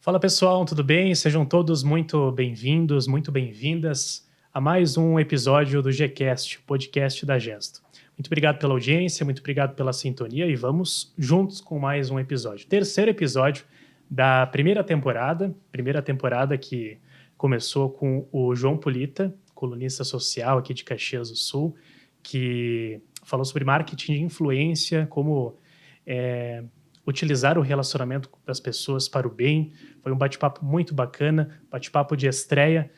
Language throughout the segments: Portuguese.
Fala pessoal, tudo bem? Sejam todos muito bem-vindos, muito bem-vindas a mais um episódio do Gcast, o podcast da Gesto. Muito obrigado pela audiência, muito obrigado pela sintonia e vamos juntos com mais um episódio. Terceiro episódio da primeira temporada que começou com o João Polita, colunista social aqui de Caxias do Sul, que falou sobre marketing de influência, como utilizar o relacionamento das pessoas para o bem. Foi um bate-papo muito bacana, bate-papo de estreia.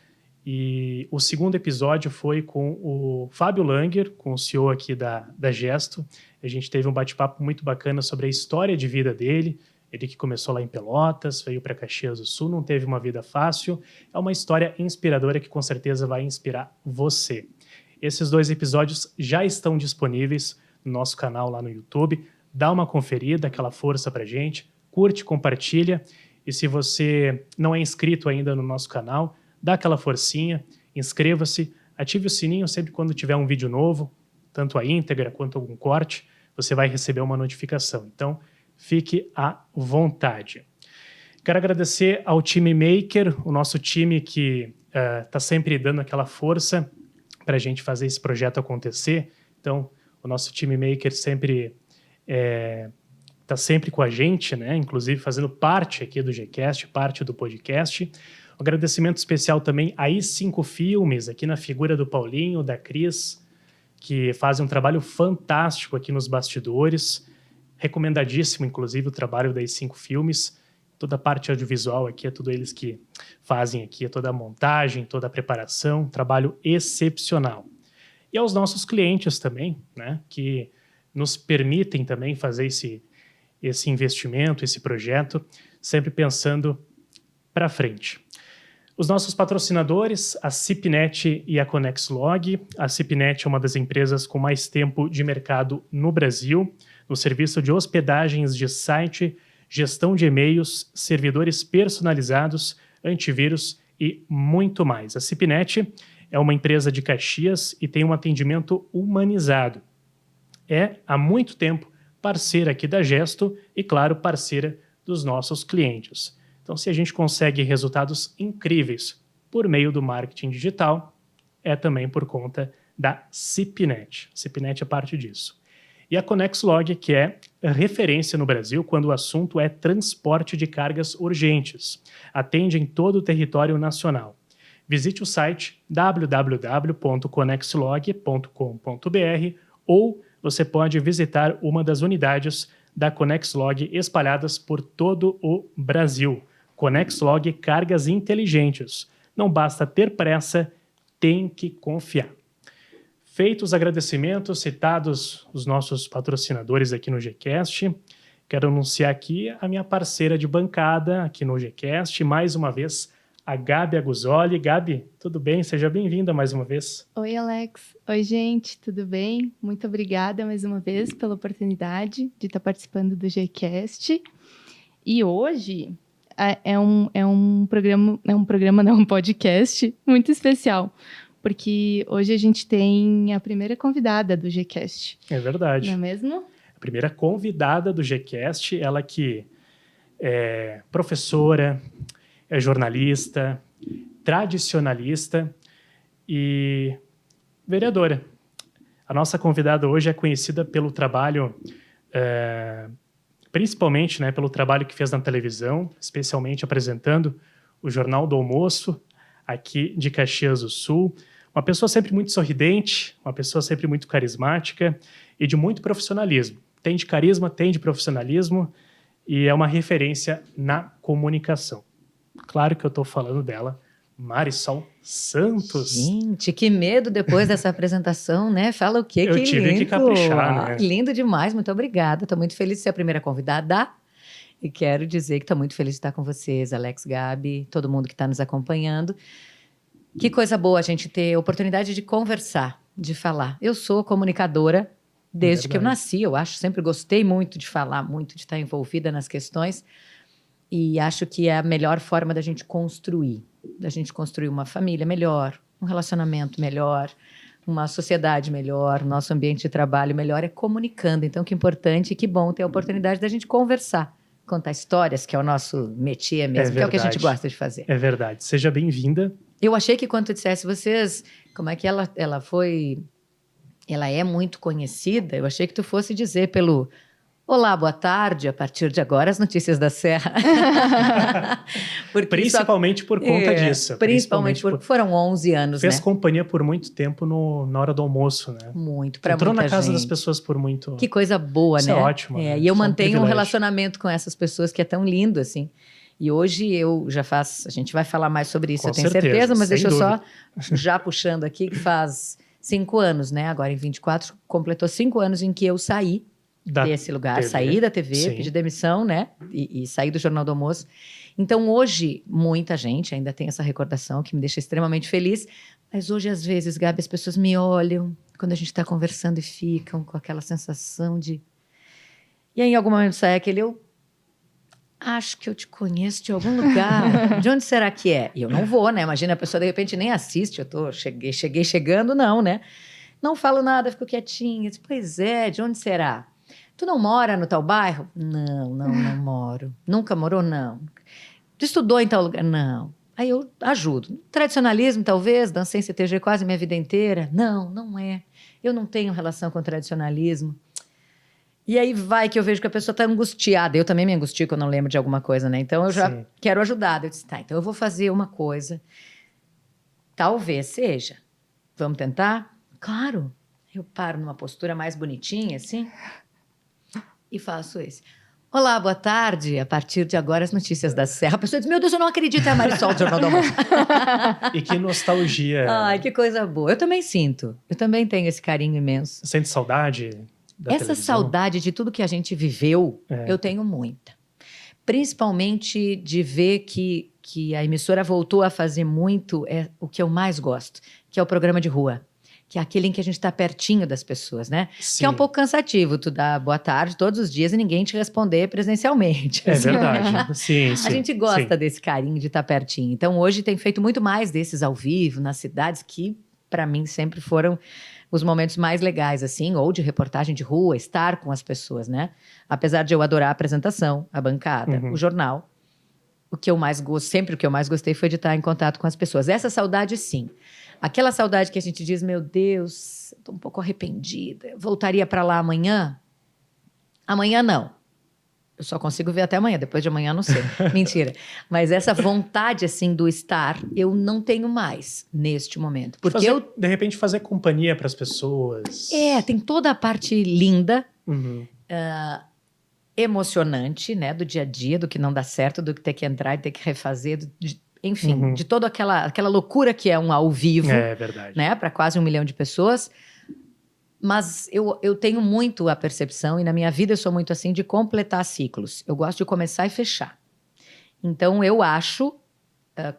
E o segundo episódio foi com o Fábio Langer, com o CEO aqui da Gesto. A gente teve um bate-papo muito bacana sobre a história de vida dele. Ele que começou lá em Pelotas, veio para Caxias do Sul, não teve uma vida fácil. É uma história inspiradora que com certeza vai inspirar você. Esses dois episódios já estão disponíveis no nosso canal lá no YouTube. Dá uma conferida, aquela força pra gente, curte, compartilha. E se você não é inscrito ainda no nosso canal, dá aquela forcinha, inscreva-se, ative o sininho sempre quando tiver um vídeo novo, tanto a íntegra quanto algum corte, você vai receber uma notificação. Então, fique à vontade. Quero agradecer ao time Maker, o nosso time que está sempre dando aquela força para a gente fazer esse projeto acontecer. Então, o nosso time Maker sempre está sempre com a gente, né? Inclusive fazendo parte aqui do Gcast, parte do podcast. Um agradecimento especial também a i5 Filmes, aqui na figura do Paulinho, da Cris, que fazem um trabalho fantástico aqui nos bastidores. Recomendadíssimo, inclusive, o trabalho da i5 Filmes. Toda a parte audiovisual aqui é tudo eles que fazem aqui, toda a montagem, toda a preparação, trabalho excepcional. E aos nossos clientes também, né? Que nos permitem também fazer esse investimento, esse projeto, sempre pensando para frente. Os nossos patrocinadores, a CIPNet e a ConnexLog. A CIPNet é uma das empresas com mais tempo de mercado no Brasil, no serviço de hospedagens de site, gestão de e-mails, servidores personalizados, antivírus e muito mais. A CIPNet é uma empresa de Caxias e tem um atendimento humanizado. É, há muito tempo, parceira aqui da Gesto e, claro, parceira dos nossos clientes. Então, se a gente consegue resultados incríveis por meio do marketing digital, é também por conta da CIPNet. A CIPNet é parte disso. E a ConnexLog, que é referência no Brasil quando o assunto é transporte de cargas urgentes. Atende em todo o território nacional. Visite o site www.connexlog.com.br ou você pode visitar uma das unidades da ConnexLog espalhadas por todo o Brasil. ConnexLog Cargas Inteligentes. Não basta ter pressa, tem que confiar. Feitos os agradecimentos, citados os nossos patrocinadores aqui no Gcast, quero anunciar aqui a minha parceira de bancada aqui no Gcast, mais uma vez, a Gabi Aguzoli. Gabi, tudo bem? Seja bem-vinda mais uma vez. Oi, Alex. Oi, gente, tudo bem? Muito obrigada mais uma vez pela oportunidade de estar participando do Gcast. E hoje um podcast muito especial, porque hoje a gente tem a primeira convidada do Gcast. É verdade. Não é mesmo? A primeira convidada do Gcast, ela que é professora, é jornalista, tradicionalista e vereadora. A nossa convidada hoje é conhecida pelo trabalho, principalmente, né, pelo trabalho que fez na televisão, especialmente apresentando o Jornal do Almoço, aqui de Caxias do Sul. Uma pessoa sempre muito sorridente, uma pessoa sempre muito carismática e de muito profissionalismo. Tem de carisma, tem de profissionalismo e é uma referência na comunicação. Claro que eu estou falando dela, Marisol Santos. Gente, que medo depois dessa apresentação, né? Fala o quê? Eu que tive lindo. que caprichar, né? Lindo demais, muito obrigada. Estou muito feliz de ser a primeira convidada. E quero dizer que estou muito feliz de estar com vocês, Alex, Gabi, todo mundo que está nos acompanhando. Que coisa boa a gente ter a oportunidade de conversar, de falar. Eu sou comunicadora desde que eu nasci, eu acho. Sempre gostei muito de falar, muito de estar envolvida nas questões. E acho que é a melhor forma da gente construir uma família melhor, um relacionamento melhor, uma sociedade melhor, nosso ambiente de trabalho melhor é comunicando. Então, que importante e que bom ter a oportunidade da gente conversar contar histórias, que é o nosso métier mesmo, que é o que a gente gosta de fazer. É verdade. Seja bem-vinda. Eu achei que quando tu dissesse, vocês, como é que ela é muito conhecida, eu achei que tu fosse dizer pelo... Olá, boa tarde, a partir de agora as notícias da Serra. Principalmente por conta disso. Principalmente porque foram 11 anos, Fez companhia por muito tempo na hora do almoço, né? Muito, pra Entrou muita na casa gente. das pessoas por muito... Que coisa boa, Isso né? é ótimo. Né? E eu mantenho um privilégio. relacionamento com essas pessoas que é tão lindo, assim. E hoje eu já faço... A gente vai falar mais sobre isso, Com eu tenho certeza, certeza, mas deixa dúvida. eu só já puxando aqui, que faz 5 anos, né? Agora em 24, completou 5 anos em que eu saí desse lugar, TV. saí da TV, Sim. pedi demissão, né? E saí do Jornal do Almoço. Então, hoje, muita gente ainda tem essa recordação que me deixa extremamente feliz. Mas hoje, às vezes, Gabi, as pessoas me olham quando a gente está conversando e ficam com aquela sensação de... E aí, em algum momento, sai aquele... Eu acho que eu te conheço de algum lugar. De onde será que é? E eu não vou, né? Imagina, a pessoa, de repente, nem assiste. Cheguei chegando, não, né? Não falo nada, fico quietinha. Pois é, de onde será? Tu não mora no tal bairro? Não moro. Nunca morou? Não. Tu estudou em tal lugar? Não. Aí eu ajudo. Tradicionalismo, talvez, dancei em CTG quase minha vida inteira? Não é. Eu não tenho relação com tradicionalismo. E aí vai que eu vejo que a pessoa está angustiada. Eu também me angustio quando eu não lembro de alguma coisa, né? Então eu já quero ajudar. Eu disse, tá, então eu vou fazer uma coisa. Talvez seja. Vamos tentar? Claro. Eu paro numa postura mais bonitinha, assim... E faço esse. Olá, boa tarde. A partir de agora, as notícias da Serra. A pessoa diz, meu Deus, eu não acredito, é a Marisol do Jornal do Almoço. E que nostalgia. Ai, que coisa boa. Eu também sinto. Eu também tenho esse carinho imenso. Sente saudade da Essa televisão? saudade de tudo que a gente viveu, eu tenho muita. Principalmente de ver que a emissora voltou a fazer muito o que eu mais gosto, que é o programa de rua. Que é aquele em que a gente está pertinho das pessoas, né? Sim. Que é um pouco cansativo, tu dá boa tarde todos os dias e ninguém te responder presencialmente. É verdade. Sim. A gente gosta desse carinho de estar pertinho. Então, hoje tem feito muito mais desses ao vivo, nas cidades, que para mim sempre foram os momentos mais legais, assim, ou de reportagem de rua, estar com as pessoas, né? Apesar de eu adorar a apresentação, a bancada, o jornal, o que eu mais gosto, sempre o que eu mais gostei foi de estar em contato com as pessoas. Essa saudade, sim. Aquela saudade que a gente diz, meu Deus, estou um pouco arrependida, eu voltaria para lá amanhã? Amanhã não. Eu só consigo ver até amanhã, depois de amanhã não sei. Mentira. Mas essa vontade, assim, do estar, eu não tenho mais neste momento. Porque de repente, fazer companhia para as pessoas. Tem toda a parte linda, Uhum. emocionante, né, do dia a dia, do que não dá certo, do que ter que entrar e ter que refazer, enfim, de toda aquela loucura que é um ao vivo. É verdade. Né, para quase 1 milhão de pessoas. Mas eu tenho muito a percepção, e na minha vida eu sou muito assim, de completar ciclos. Eu gosto de começar e fechar. Então, eu acho,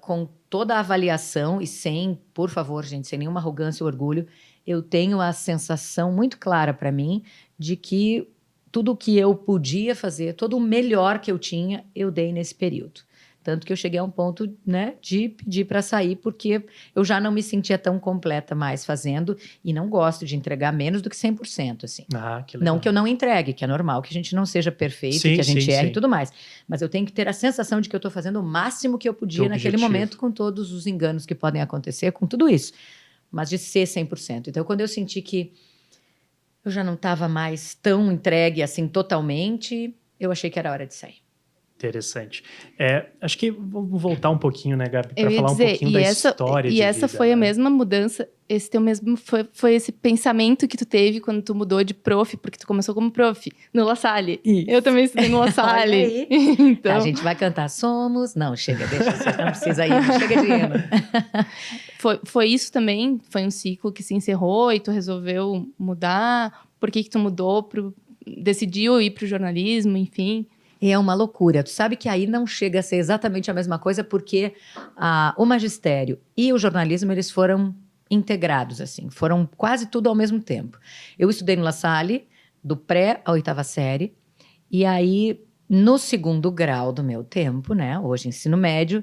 com toda a avaliação, e sem, por favor, gente, sem nenhuma arrogância ou orgulho, eu tenho a sensação muito clara para mim de que tudo o que eu podia fazer, todo o melhor que eu tinha, eu dei nesse período. Tanto que eu cheguei a um ponto, né, de pedir para sair, porque eu já não me sentia tão completa mais fazendo, e não gosto de entregar menos do que 100%, assim. Que legal. Não que eu não entregue, que é normal que a gente não seja perfeito, que a gente erre e tudo mais. Mas eu tenho que ter a sensação de que eu estou fazendo o máximo que eu podia naquele momento, com todos os enganos que podem acontecer, com tudo isso. Mas de ser 100%. Então, quando eu senti que eu já não estava mais tão entregue assim totalmente, eu achei que era hora de sair. Interessante. Acho que vamos voltar um pouquinho, né, Gabi, para falar um pouquinho da história de vida. E essa foi a mesma mudança, esse teu mesmo foi esse pensamento que tu teve quando tu mudou de prof, porque tu começou como prof no La Salle. Isso. Eu também estudei no La Salle. Então... Tá, a gente vai cantar Somos... Não, chega, deixa, você não precisa ir, chega de hino. Foi isso também? Foi um ciclo que se encerrou e tu resolveu mudar? Por que tu mudou? Decidiu ir para o jornalismo, enfim... É uma loucura. Tu sabe que aí não chega a ser exatamente a mesma coisa, porque o magistério e o jornalismo, eles foram integrados, assim. Foram quase tudo ao mesmo tempo. Eu estudei no La Salle, do pré à 8ª série. E aí, no 2º grau do meu tempo, né? Hoje ensino médio,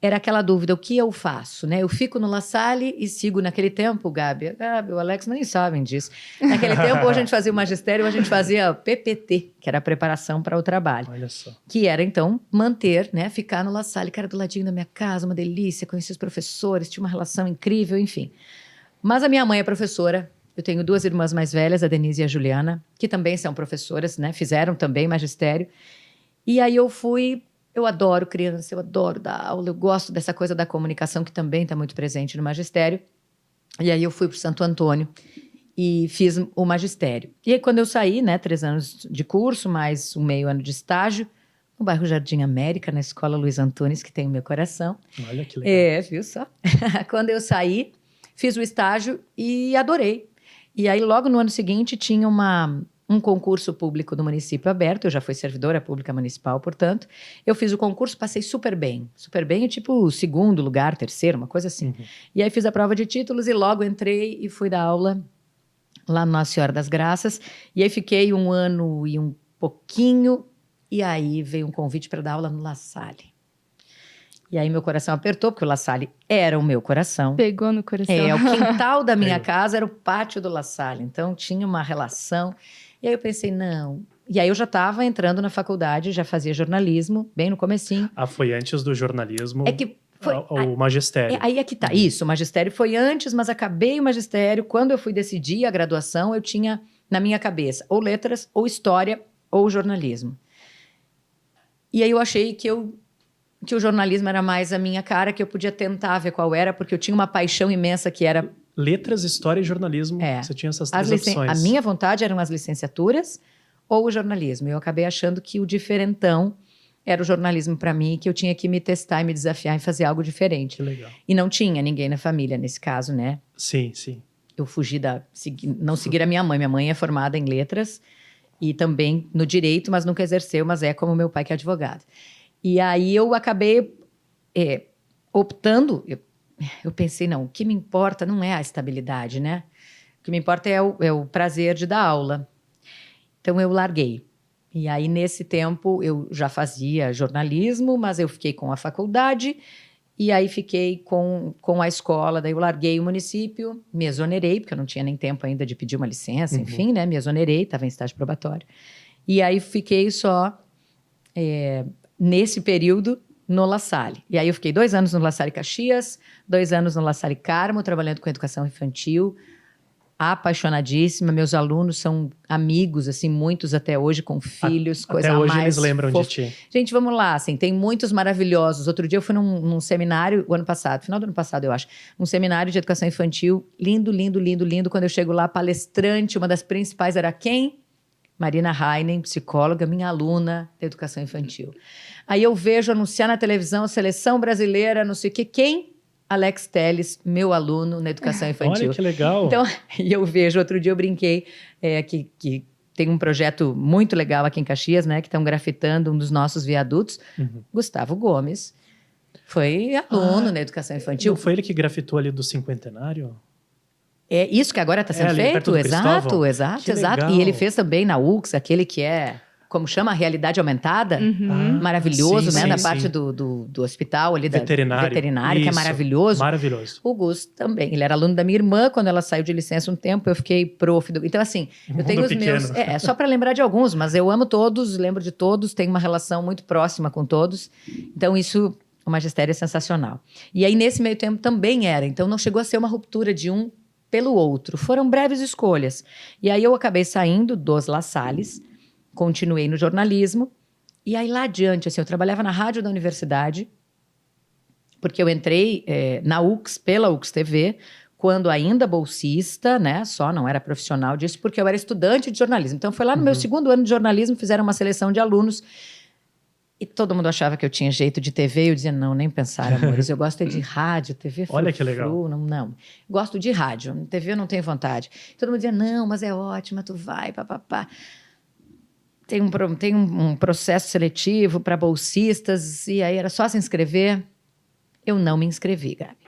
era aquela dúvida, o que eu faço, né? Eu fico no La Salle e sigo naquele tempo, Gabi, o Alex nem sabem disso. Naquele tempo, ou a gente fazia o magistério, ou a gente fazia PPT, que era a preparação para o trabalho. Olha só. Que era, então, manter, né? Ficar no La Salle, que era do ladinho da minha casa, uma delícia, conheci os professores, tinha uma relação incrível, enfim. Mas a minha mãe é professora, eu tenho 2 irmãs mais velhas, a Denise e a Juliana, que também são professoras, né? Fizeram também magistério. E aí eu adoro criança, eu adoro dar aula, eu gosto dessa coisa da comunicação que também está muito presente no magistério. E aí eu fui para o Santo Antônio e fiz o magistério. E aí quando eu saí, né, 3 anos de curso, mais um meio ano de estágio, no bairro Jardim América, na Escola Luiz Antunes, que tem o meu coração. Olha que legal. Viu só? Quando eu saí, fiz o estágio e adorei. E aí logo no ano seguinte tinha um concurso público do município aberto, eu já fui servidora pública municipal, portanto, eu fiz o concurso, passei super bem, tipo 2º lugar, 3º, uma coisa assim. Uhum. E aí fiz a prova de títulos e logo entrei e fui dar aula lá no Nossa Senhora das Graças, e aí fiquei 1 ano e um pouquinho, e aí veio um convite para dar aula no La Salle. E aí meu coração apertou, porque o La Salle era o meu coração. Pegou no coração. O quintal da minha Pegou. casa era o pátio do La Salle, então tinha uma relação. E aí eu pensei, não. E aí eu já estava entrando na faculdade, já fazia jornalismo, bem no comecinho. Foi antes do jornalismo, É que foi... o magistério. Aí é que tá. Isso, o magistério foi antes, mas acabei o magistério. Quando eu fui decidir a graduação, eu tinha na minha cabeça ou letras, ou história, ou jornalismo. E aí eu achei que o jornalismo era mais a minha cara, que eu podia tentar ver qual era, porque eu tinha uma paixão imensa que era... Letras, história e jornalismo, você tinha essas 3 opções. A minha vontade eram as licenciaturas ou o jornalismo. Eu acabei achando que o diferentão era o jornalismo para mim, que eu tinha que me testar e me desafiar em fazer algo diferente. Que legal. E não tinha ninguém na família nesse caso, né? Sim, sim. Eu fugi não seguir a minha mãe. Minha mãe é formada em letras e também no direito, mas nunca exerceu, mas é como meu pai que é advogado. E aí eu acabei optando, eu pensei, não, o que me importa não é a estabilidade, né? O que me importa é o prazer de dar aula. Então eu larguei. E aí nesse tempo eu já fazia jornalismo, mas eu fiquei com a faculdade e aí fiquei com a escola. Daí eu larguei o município, me exonerei, porque eu não tinha nem tempo ainda de pedir uma licença, enfim, né? Me exonerei, estava em estágio probatório. E aí fiquei só... nesse período, no La Salle. E aí eu fiquei 2 anos no La Salle Caxias, 2 anos no La Salle Carmo, trabalhando com educação infantil, apaixonadíssima. Meus alunos são amigos, assim, muitos até hoje, com filhos, coisa mais... Até hoje eles lembram de ti. Gente, vamos lá, assim, tem muitos maravilhosos. Outro dia eu fui num seminário, o ano passado, final do ano passado, eu acho, um seminário de educação infantil, lindo, lindo, lindo, lindo. Quando eu chego lá, palestrante, uma das principais era quem? Marina Heinen, psicóloga, minha aluna de educação infantil. Aí eu vejo anunciar na televisão, seleção brasileira, não sei o quê. Quem? Alex Telles, meu aluno na educação infantil. Olha que legal. Então, e eu vejo, outro dia eu brinquei que tem um projeto muito legal aqui em Caxias, né? Que estão grafitando um dos nossos viadutos. Gustavo Gomes foi aluno na educação infantil. Não foi ele que grafitou ali do cinquentenário? É isso que agora está sendo feito? Exato. Legal. E ele fez também na UX, aquele que é, como chama, realidade aumentada. Maravilhoso, sim, né? sim, Da sim. parte do hospital ali, veterinário, que é maravilhoso. Maravilhoso. O Gus também. Ele era aluno da minha irmã, quando ela saiu de licença um tempo, eu fiquei prof. Então, assim, eu tenho os meus... só para lembrar de alguns, mas eu amo todos, lembro de todos, tenho uma relação muito próxima com todos. Então, isso, o magistério é sensacional. E aí, nesse meio tempo, também era. Então, não chegou a ser uma ruptura de um pelo outro. Foram breves escolhas. E aí, eu acabei saindo dos La Salles, continuei no jornalismo, e aí lá adiante, assim, eu trabalhava na rádio da universidade, porque eu entrei na UX, pela UX TV, quando ainda bolsista, né, só não era profissional disso, porque eu era estudante de jornalismo. Então, foi lá no meu segundo ano de jornalismo, fizeram uma seleção de alunos, e todo mundo achava que eu tinha jeito de TV, e eu dizia, não, nem pensar, amores, eu gosto de rádio, TV Olha que legal. Não, gosto de rádio, TV eu não tenho vontade. Todo mundo dizia, não, mas é ótima, tu vai, papapá. Tem um processo seletivo para bolsistas, e aí era só se inscrever. Eu não me inscrevi, Gabi.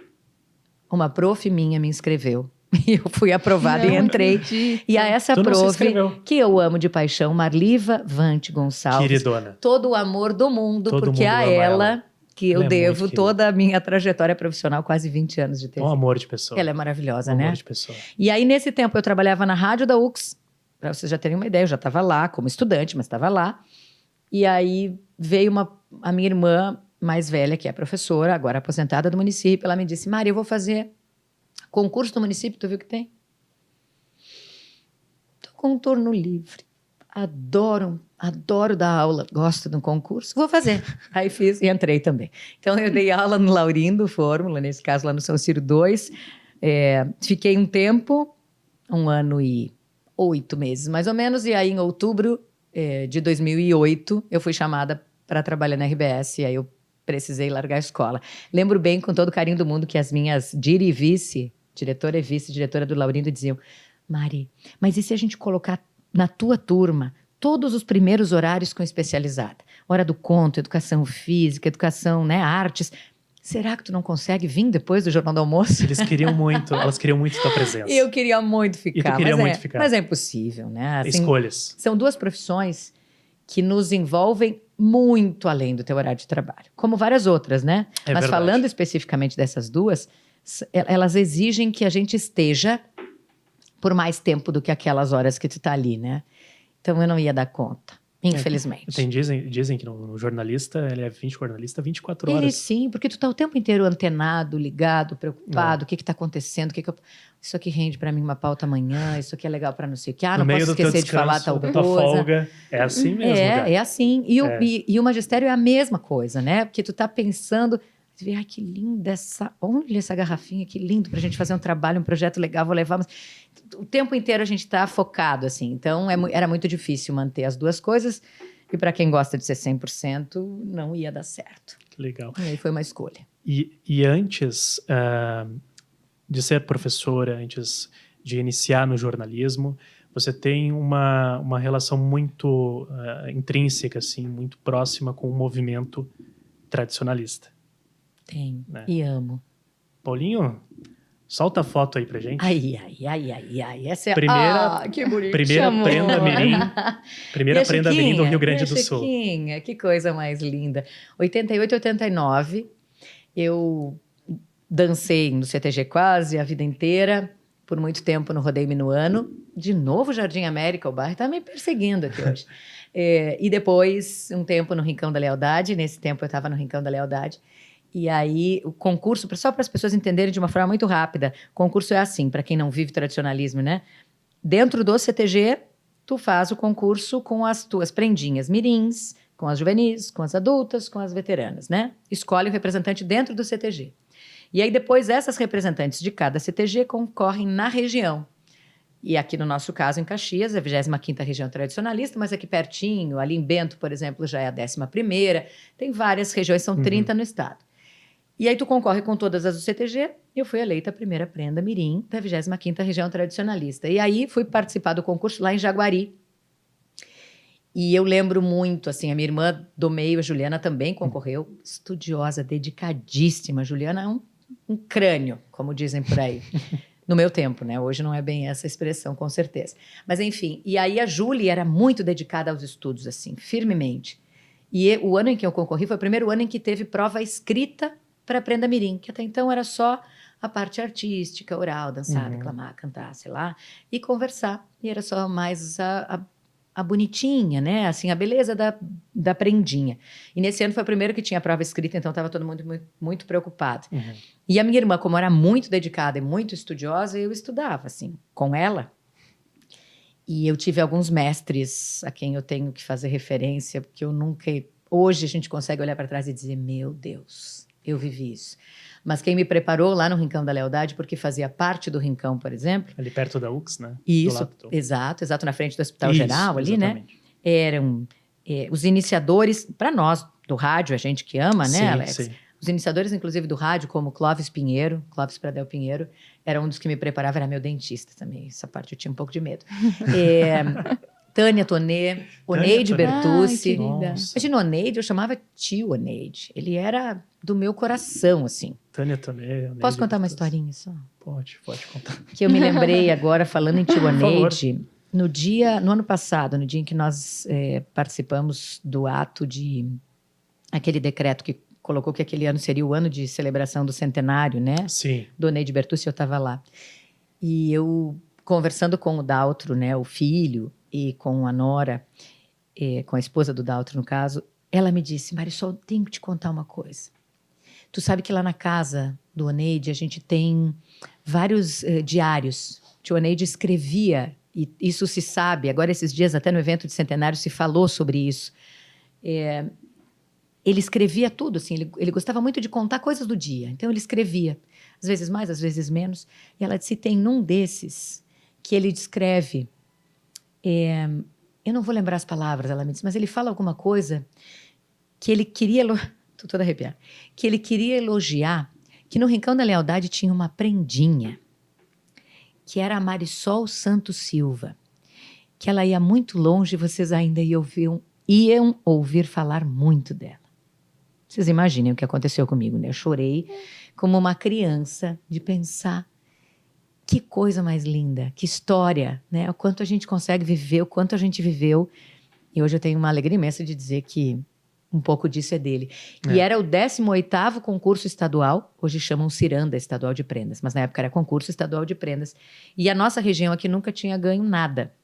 Uma prof minha me inscreveu. E eu fui aprovada e entrei. Acredito. E a essa Tu não se prof, inscreveu. que eu amo de paixão, Marliva Vante Gonçalves. Queridona. Todo o amor do mundo, Todo porque mundo a ama ela que eu Ela é devo muito toda a minha trajetória profissional, quase 20 anos de TV. Um amor de pessoa. Ela é maravilhosa, Um né? amor de pessoa. E aí, nesse tempo, eu trabalhava na rádio da UX, para vocês já terem uma ideia, eu já estava lá como estudante, mas estava lá. E aí veio a minha irmã mais velha, que é professora, agora aposentada do município, ela me disse, Mari, eu vou fazer concurso do município, tu viu que tem? Tô com um turno livre. Adoro dar aula, gosto de um concurso, vou fazer. Aí fiz e entrei também. Então, eu dei aula no Laurindo Fórmula, nesse caso lá no São Ciro 2. Fiquei um tempo, 1 ano e 8 meses mais ou menos, e aí em outubro de 2008 eu fui chamada para trabalhar na RBS, e aí eu precisei largar a escola. Lembro bem, com todo o carinho do mundo, que as minhas diretora e vice-diretora do Laurindo diziam, Mari, mas e se a gente colocar na tua turma todos os primeiros horários com especializada? Hora do conto, educação física, educação, né, artes. Será que tu não consegue vir depois do Jornal do Almoço? Elas queriam muito tua presença. Eu queria muito ficar. E tu queria muito ficar. Mas é impossível, né? Assim, escolhas. São 2 profissões que nos envolvem muito além do teu horário de trabalho. Como várias outras, né? Mas verdade. falando especificamente dessas 2, elas exigem que a gente esteja por mais tempo do que aquelas horas que tu tá ali, né? Então eu não ia dar conta, infelizmente. Dizem que no jornalista, ele é jornalista 24 horas. Sim, porque tu tá o tempo inteiro antenado, ligado, preocupado, o que tá acontecendo, isso aqui rende para mim uma pauta amanhã, isso aqui é legal para não sei o que, não posso esquecer de falar tal da coisa. Tua folga, é assim mesmo. É assim. E o magistério é a mesma coisa, né? Porque tu tá pensando, ai, que linda olha essa garrafinha, que lindo pra gente fazer um trabalho, um projeto legal, vou levar. Mas o tempo inteiro a gente tá focado, assim. Então, era muito difícil manter as 2 coisas. E para quem gosta de ser 100%, não ia dar certo. Que legal. E aí foi uma escolha. E antes de ser professora, antes de iniciar no jornalismo, você tem uma relação muito intrínseca, assim, muito próxima com o movimento tradicionalista. Tem. Né? E amo. Paulinho, solta a foto aí pra gente. Ai. Essa é que bonito. Primeira prenda mirim. Primeira prenda mirim do Rio Grande do Sul. Que coisa mais linda. 88, 89, eu dancei no CTG quase a vida inteira, por muito tempo no Rodeio Minuano. De novo Jardim América, o bairro está me perseguindo aqui hoje. E depois, um tempo no Rincão da Lealdade. Nesse tempo eu estava no Rincão da Lealdade. E aí, o concurso, só para as pessoas entenderem de uma forma muito rápida, o concurso é assim, para quem não vive tradicionalismo, né? Dentro do CTG, tu faz o concurso com as tuas prendinhas mirins, com as juvenis, com as adultas, com as veteranas, né? Escolhe o representante dentro do CTG. E aí, depois, essas representantes de cada CTG concorrem na região. E aqui, no nosso caso, em Caxias, a 25ª região tradicionalista, mas aqui pertinho, ali em Bento, por exemplo, já é a 11ª. Tem várias regiões, são 30 no estado. E aí tu concorre com todas as do CTG, e eu fui eleita a primeira prenda mirim da 25ª região tradicionalista. E aí fui participar do concurso lá em Jaguari. E eu lembro muito, assim, a minha irmã do meio, a Juliana, também concorreu, estudiosa, dedicadíssima. A Juliana é um crânio, como dizem por aí. No meu tempo, né? Hoje não é bem essa expressão, com certeza. Mas enfim, e aí a Júlia era muito dedicada aos estudos, assim, firmemente. E o ano em que eu concorri foi o primeiro ano em que teve prova escrita para a prenda mirim, que até então era só a parte artística, oral, dançar, declamar, cantar, sei lá, e conversar. E era só mais a bonitinha, né? Assim, a beleza da prendinha. E nesse ano foi o primeiro que tinha a prova escrita, então estava todo mundo muito, muito preocupado. E a minha irmã, como era muito dedicada e muito estudiosa, eu estudava, assim, com ela. E eu tive alguns mestres a quem eu tenho que fazer referência, porque eu nunca... Hoje a gente consegue olhar para trás e dizer, meu Deus... Eu vivi isso. Mas quem me preparou lá no Rincão da Lealdade, porque fazia parte do Rincão, por exemplo... Ali perto da UX, né? Isso, exato na frente do Hospital Geral, ali, exatamente. Né? Eram os iniciadores, para nós, do rádio, a gente que ama, né, Alex? Sim. Os iniciadores, inclusive, do rádio, como Clóvis Pradel Pinheiro, era um dos que me preparava, era meu dentista também. Essa parte eu tinha um pouco de medo. Tânia Tonê, Oneide Bertucci. Imagina, Oneide, eu chamava tio Oneide. Ele era do meu coração, assim. Tânia Tonê. Posso contar uma historinha só? Pode contar. Que eu me lembrei agora, falando em tio Oneide, no ano passado, no dia em que nós participamos do ato de... Aquele decreto que colocou que aquele ano seria o ano de celebração do centenário, né? Sim. Do Neide Bertucci, eu estava lá. E eu, conversando com o Daltro, né, o filho, e com a nora, com a esposa do Daltro, no caso, ela me disse, Marisol, tenho que te contar uma coisa. Tu sabe que lá na casa do Oneide a gente tem vários diários. O tio Oneide escrevia, e isso se sabe, agora esses dias até no evento de centenário se falou sobre isso. Ele escrevia tudo, assim, ele gostava muito de contar coisas do dia, então ele escrevia, às vezes mais, às vezes menos. E ela disse, tem num desses que ele descreve, eu não vou lembrar as palavras, ela me disse, mas ele fala alguma coisa que ele queria, tô toda arrepiada, que ele queria elogiar, que no Rincão da Lealdade tinha uma prendinha, que era a Marisol Santos Silva, que ela ia muito longe e vocês ainda iam ouvir falar muito dela. Vocês imaginem o que aconteceu comigo, né? Eu chorei como uma criança de pensar que coisa mais linda, que história, né? O quanto a gente consegue viver, o quanto a gente viveu. E hoje eu tenho uma alegria imensa de dizer que um pouco disso é dele. E era o 18º concurso estadual, hoje chamam Ciranda Estadual de Prendas, mas na época era concurso estadual de prendas. E a nossa região aqui nunca tinha ganho nada.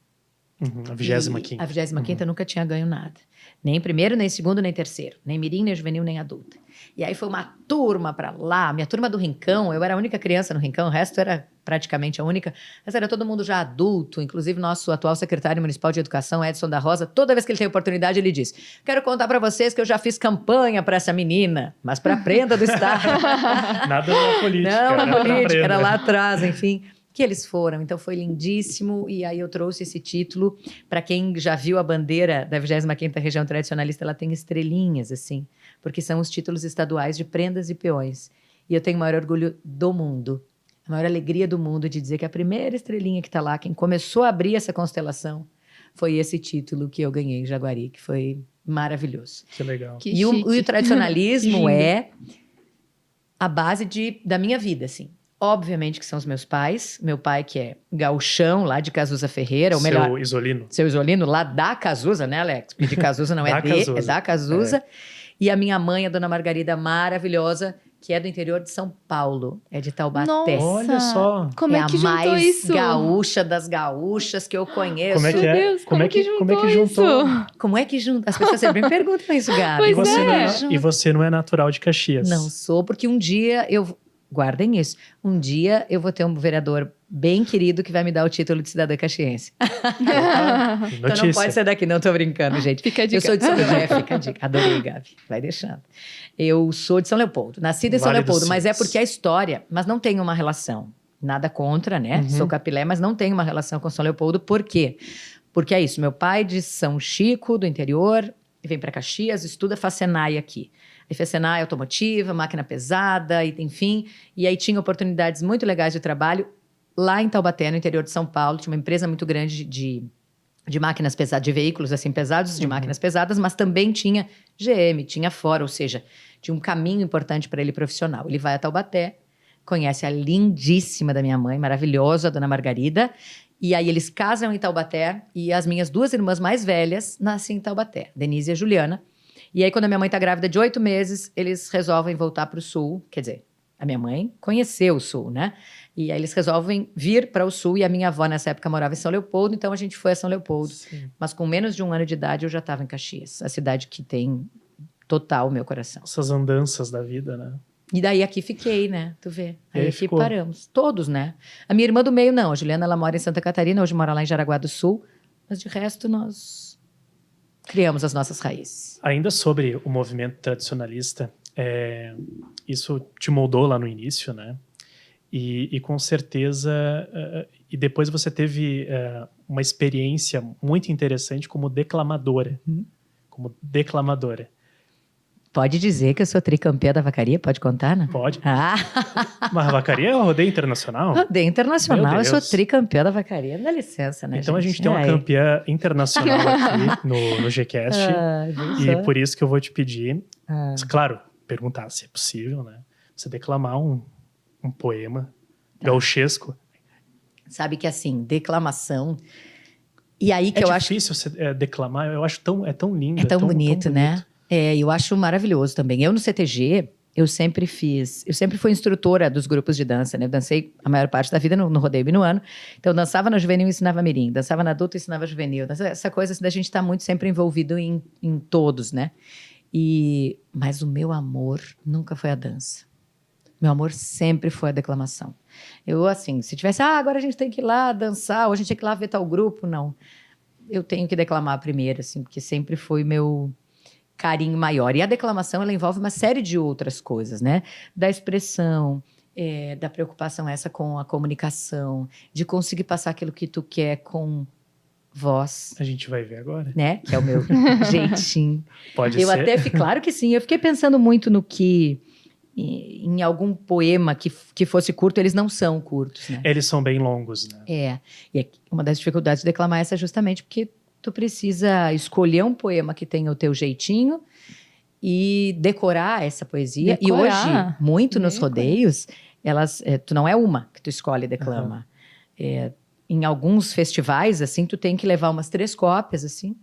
A 25ª. A 25ª nunca tinha ganho nada. Nem primeiro, nem segundo, nem terceiro. Nem mirim, nem juvenil, nem adulta. E aí foi uma turma para lá. Minha turma do Rincão, eu era a única criança no Rincão, o resto era praticamente a única. Mas era todo mundo já adulto, inclusive nosso atual secretário municipal de educação, Edson da Rosa, toda vez que ele tem oportunidade, ele diz, quero contar para vocês que eu já fiz campanha para essa menina, mas para a prenda do Estado. Nada na política. Não, na política, era lá atrás, enfim. Que eles foram, então foi lindíssimo, e aí eu trouxe esse título, para quem já viu a bandeira da 25ª Região Tradicionalista, ela tem estrelinhas, assim, porque são os títulos estaduais de prendas e peões, e eu tenho o maior orgulho do mundo, a maior alegria do mundo de dizer que a primeira estrelinha que está lá, quem começou a abrir essa constelação, foi esse título que eu ganhei em Jaguari, que foi maravilhoso. Que legal. E o tradicionalismo é a base da minha vida, assim. Obviamente que são os meus pais. Meu pai, que é gauchão, lá de Cazuza Ferreira. Seu Isolino. Seu Isolino, lá da Cazuza, né, Alex? Porque de Cazuza não é Cazuza. É da Cazuza. E a minha mãe, a dona Margarida, maravilhosa, que é do interior de São Paulo. É de Taubaté. Nossa, olha só. Como é que juntou a mais isso? gaúcha das gaúchas que eu conheço. Como é que é? Deus, como é que juntou? isso? Como é que junta? As pessoas sempre me perguntam isso, Gabi. Pois E você não é natural de Caxias. Não sou, porque um dia eu... Guardem isso. Um dia eu vou ter um vereador bem querido que vai me dar o título de cidadã caxiense. Então não pode ser daqui, não, tô brincando, gente. Fica a dica. Eu sou de São Leopoldo. Fica a dica. Adorei, Gabi. Vai deixando. Eu sou de São Leopoldo. Nascida em São Leopoldo, mas é porque a história... Mas não tem uma relação. Nada contra, né? Uhum. Sou capilé, mas não tem uma relação com São Leopoldo. Por quê? Porque é isso. Meu pai de São Chico, do interior, vem para Caxias, estuda, faz Senai aqui. Aí fez Senai automotiva, máquina pesada, e, enfim. E aí tinha oportunidades muito legais de trabalho lá em Taubaté, no interior de São Paulo. Tinha uma empresa muito grande de máquinas pesadas, de veículos assim pesados, de máquinas pesadas, mas também tinha GM, tinha Ford, ou seja, tinha um caminho importante para ele profissional. Ele vai a Taubaté, conhece a lindíssima da minha mãe, maravilhosa, a dona Margarida, e aí eles casam em Taubaté, e as minhas 2 irmãs mais velhas nascem em Taubaté, Denise e a Juliana. E aí, quando a minha mãe está grávida de 8 meses, eles resolvem voltar para o Sul. Quer dizer, a minha mãe conheceu o Sul, né? E aí eles resolvem vir para o Sul. E a minha avó, nessa época, morava em São Leopoldo. Então, a gente foi a São Leopoldo. Sim. Mas com menos de 1 ano de idade, eu já estava em Caxias. A cidade que tem total o meu coração. Essas andanças da vida, né? E daí aqui fiquei, né? Tu vê. Aí aqui ficou. paramos. Todos, né? A minha irmã do meio, não. A Juliana, ela mora em Santa Catarina. Hoje mora lá em Jaraguá do Sul. Mas de resto, nós... criamos as nossas raízes. Ainda sobre o movimento tradicionalista, isso te moldou lá no início, né? E com certeza... e depois você teve uma experiência muito interessante como declamadora. Como declamadora. Pode dizer que eu sou tricampeã da vacaria? Pode contar, né? Pode. Ah, Mas a vacaria é o rodeio internacional? rodeio internacional, Meu eu sou Deus. tricampeã da vacaria. Dá licença, né, Então a gente tem uma campeã internacional aqui no GCast. E por isso que eu vou te pedir, claro, perguntar se é possível, né? Você declamar um poema gauchesco. Sabe que assim, declamação... E aí que É eu acho... difícil você declamar, eu acho é tão lindo. É tão bonito, né? Eu acho maravilhoso também. Eu no CTG, eu sempre fui instrutora dos grupos de dança, né? Eu dancei a maior parte da vida no rodeio minuano. Então, eu dançava na juvenil e ensinava mirim. Dançava na adulta e ensinava juvenil. Essa coisa assim, da gente estar muito sempre envolvido em todos, né? Mas o meu amor nunca foi a dança. Meu amor sempre foi a declamação. Eu, assim, se tivesse, agora a gente tem que ir lá dançar, ou a gente tem que ir lá ver tal grupo, não. Eu tenho que declamar primeiro, assim, porque sempre foi meu carinho maior. E a declamação, ela envolve uma série de outras coisas, né? Da expressão, da preocupação essa com a comunicação, de conseguir passar aquilo que tu quer com voz. A gente vai ver agora. Né? Que é o meu jeitinho. Pode ser. Claro que sim. Eu fiquei pensando muito no que... em algum poema que fosse curto, eles não são curtos, né? Eles são bem longos, né? E uma das dificuldades de declamar é essa justamente porque tu precisa escolher um poema que tenha o teu jeitinho e decorar essa poesia. E hoje, muito nos rodeios, tu não é uma que tu escolhe e declama. Em alguns festivais, assim, tu tem que levar umas 3 cópias, assim.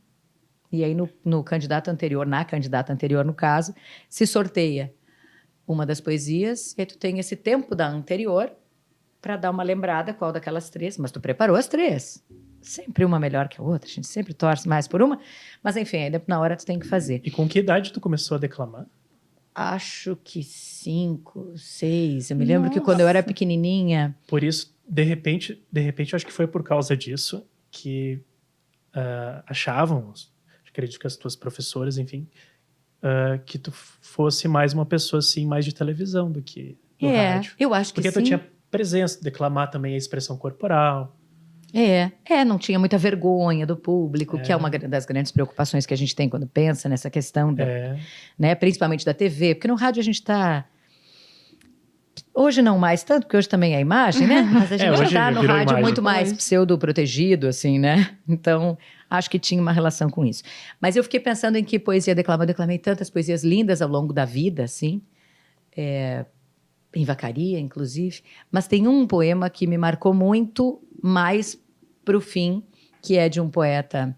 E aí no candidato anterior, na candidata anterior, no caso, se sorteia uma das poesias, e aí tu tem esse tempo da anterior para dar uma lembrada qual daquelas 3, mas tu preparou as 3. Sempre uma melhor que a outra, a gente sempre torce mais por uma, mas enfim, aí na hora tu tem que fazer. E com que idade tu começou a declamar? Acho que 5, 6, eu me lembro que quando eu era pequenininha... Por isso, de repente, eu acho que foi por causa disso que achavam, acredito que as tuas professoras, enfim... que tu fosse mais uma pessoa, assim, mais de televisão do que do rádio. Eu acho que Porque sim. tu tinha presença, declamar também a expressão corporal. Não tinha muita vergonha do público, que é uma das grandes preocupações que a gente tem quando pensa nessa questão, né, principalmente da TV, porque no rádio a gente está... Hoje não mais tanto, porque hoje também é imagem, né? Mas a gente está no rádio imagem. muito mais pseudo-protegido, assim, né? Então, acho que tinha uma relação com isso. Mas eu fiquei pensando em que poesia declamar. Eu declamei tantas poesias lindas ao longo da vida, assim. Em Vacaria, inclusive. Mas tem um poema que me marcou muito mais para o fim, que é de um poeta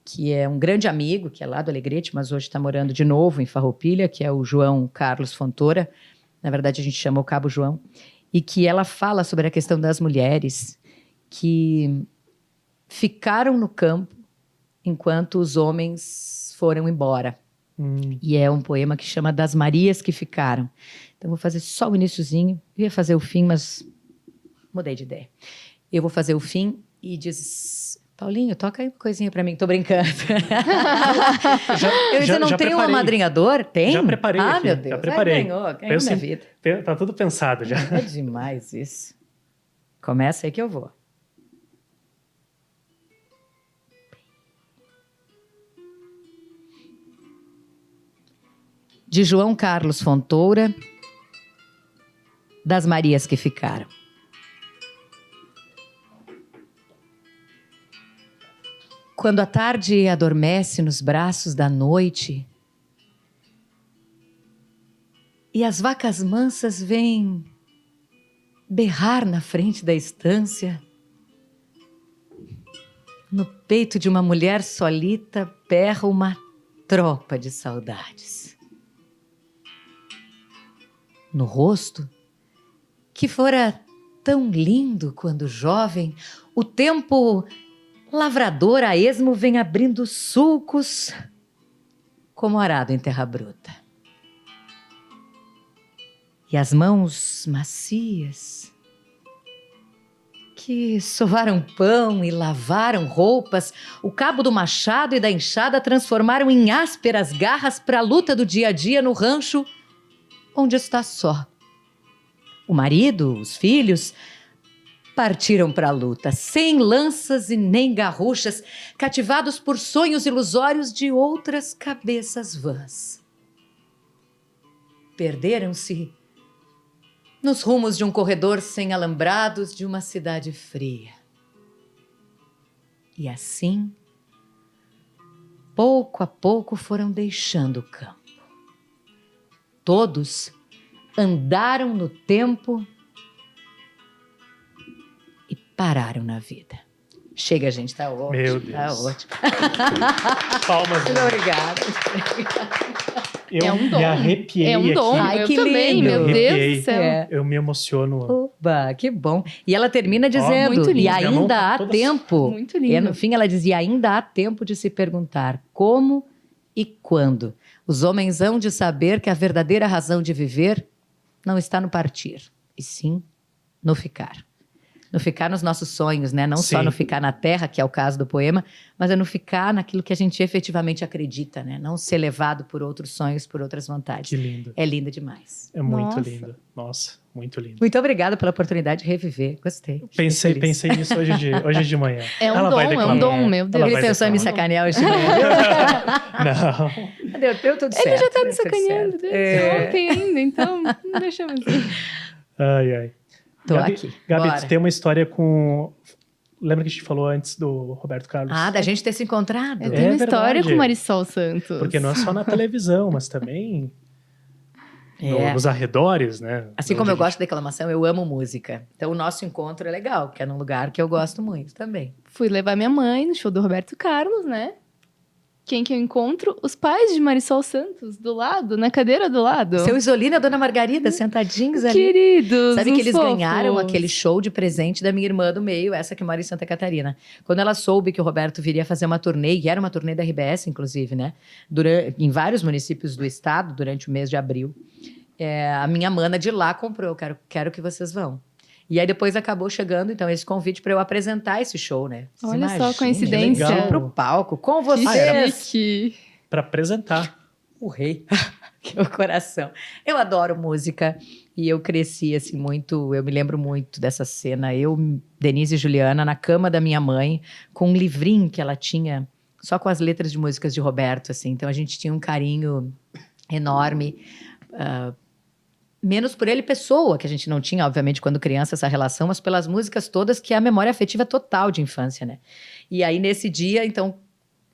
que é um grande amigo, que é lá do Alegrete, mas hoje está morando de novo em Farroupilha, que é o João Carlos Fontoura. Na verdade, a gente chama o Cabo João, e que ela fala sobre a questão das mulheres que ficaram no campo enquanto os homens foram embora. E é um poema que chama Das Marias que Ficaram. Então, vou fazer só o iniciozinho. Eu ia fazer o fim, mas mudei de ideia. Eu vou fazer o fim e diz... Paulinho, toca aí uma coisinha pra mim, tô brincando. Eu não tenho um amadrinhador? Tem? Já preparei aqui. Meu Deus, já preparei. Ganhou na vida. Tá tudo pensado já. É demais isso. Começa aí que eu vou. De João Carlos Fontoura, Das Marias que Ficaram. Quando a tarde adormece nos braços da noite e as vacas mansas vêm berrar na frente da estância, no peito de uma mulher solita berra uma tropa de saudades. No rosto, que fora tão lindo quando jovem, o tempo lavrador a esmo vem abrindo sulcos como arado em terra bruta. E as mãos macias que sovaram pão e lavaram roupas, o cabo do machado e da enxada transformaram em ásperas garras para a luta do dia a dia no rancho onde está só. O marido, os filhos, partiram para a luta, sem lanças e nem garruchas, cativados por sonhos ilusórios de outras cabeças vãs. Perderam-se nos rumos de um corredor sem alambrados de uma cidade fria. E assim, pouco a pouco foram deixando o campo. Todos andaram no tempo e pararam na vida. Chega, gente, tá ótimo. Meu Deus. Tá ótimo. Palmas. Muito obrigada. Eu É um dom. me arrepiei É um dom. aqui. Ai, Eu que também, lindo. meu Deus Arrepiei. do céu. É. Eu me emociono. Oba, que bom. E ela termina dizendo, muito lindo. e Minha mão ainda tá há toda- tempo. Muito E lindo. no fim ela dizia, ainda há tempo de se perguntar como e quando. Os homens hão de saber que a verdadeira razão de viver não está no partir, e sim no ficar. No ficar nos nossos sonhos, né? Não só Sim. no ficar na terra, que é o caso do poema, mas é no ficar naquilo que a gente efetivamente acredita, né? Não ser levado por outros sonhos, por outras vontades. Que lindo. É linda demais. É muito Nossa. lindo. Nossa, muito lindo. Muito obrigada pela oportunidade de reviver. Gostei. Fiquei feliz. Pensei nisso hoje de manhã. É um Ela vai dom, é declamar. um dom, meu Deus. Ela Ele vai pensou em me declamar. sacanear hoje de manhã. Não. Deu tudo certo. Ele já tá me deu tudo sacaneando certo. desde É, ontem ainda, então não deixamos assim. Ai, ai. tô Gabi, aqui. Gabi, Bora. tu tem uma história com... Lembra que a gente falou antes do Roberto Carlos? Ah, da gente ter se encontrado. Eu tenho uma história verdade. com Marisol Santos. Porque não é só na televisão, mas também É. nos arredores, né? Assim como eu gosto de declamação, eu amo música. Então o nosso encontro é legal, que é num lugar que eu gosto muito também. Fui levar minha mãe no show do Roberto Carlos, né? Quem que eu encontro? Os pais de Marisol Santos, do lado, na cadeira do lado. Seu Isolina e a Dona Margarida sentadinhos ali. Queridos, Sabe que uns eles fofos. ganharam aquele show de presente da minha irmã do meio, essa que mora em Santa Catarina. Quando ela soube que o Roberto viria fazer uma turnê, e era uma turnê da RBS, inclusive, né? Em vários municípios do estado, durante o mês de abril. A minha mana de lá comprou, eu quero que vocês vão. E aí depois acabou chegando, então, esse convite para eu apresentar esse show, né? Vocês Olha só a imaginem, coincidência. Que legal. pro palco com Que vocês. chique. Para apresentar. O rei. Que é o coração. Eu adoro música e eu cresci assim muito, eu me lembro muito dessa cena, eu, Denise e Juliana, na cama da minha mãe, com um livrinho que ela tinha, só com as letras de músicas de Roberto, assim, então a gente tinha um carinho enorme, menos por ele pessoa, que a gente não tinha, obviamente, quando criança, essa relação, mas pelas músicas todas, que é a memória afetiva total de infância, né? E aí, nesse dia, então,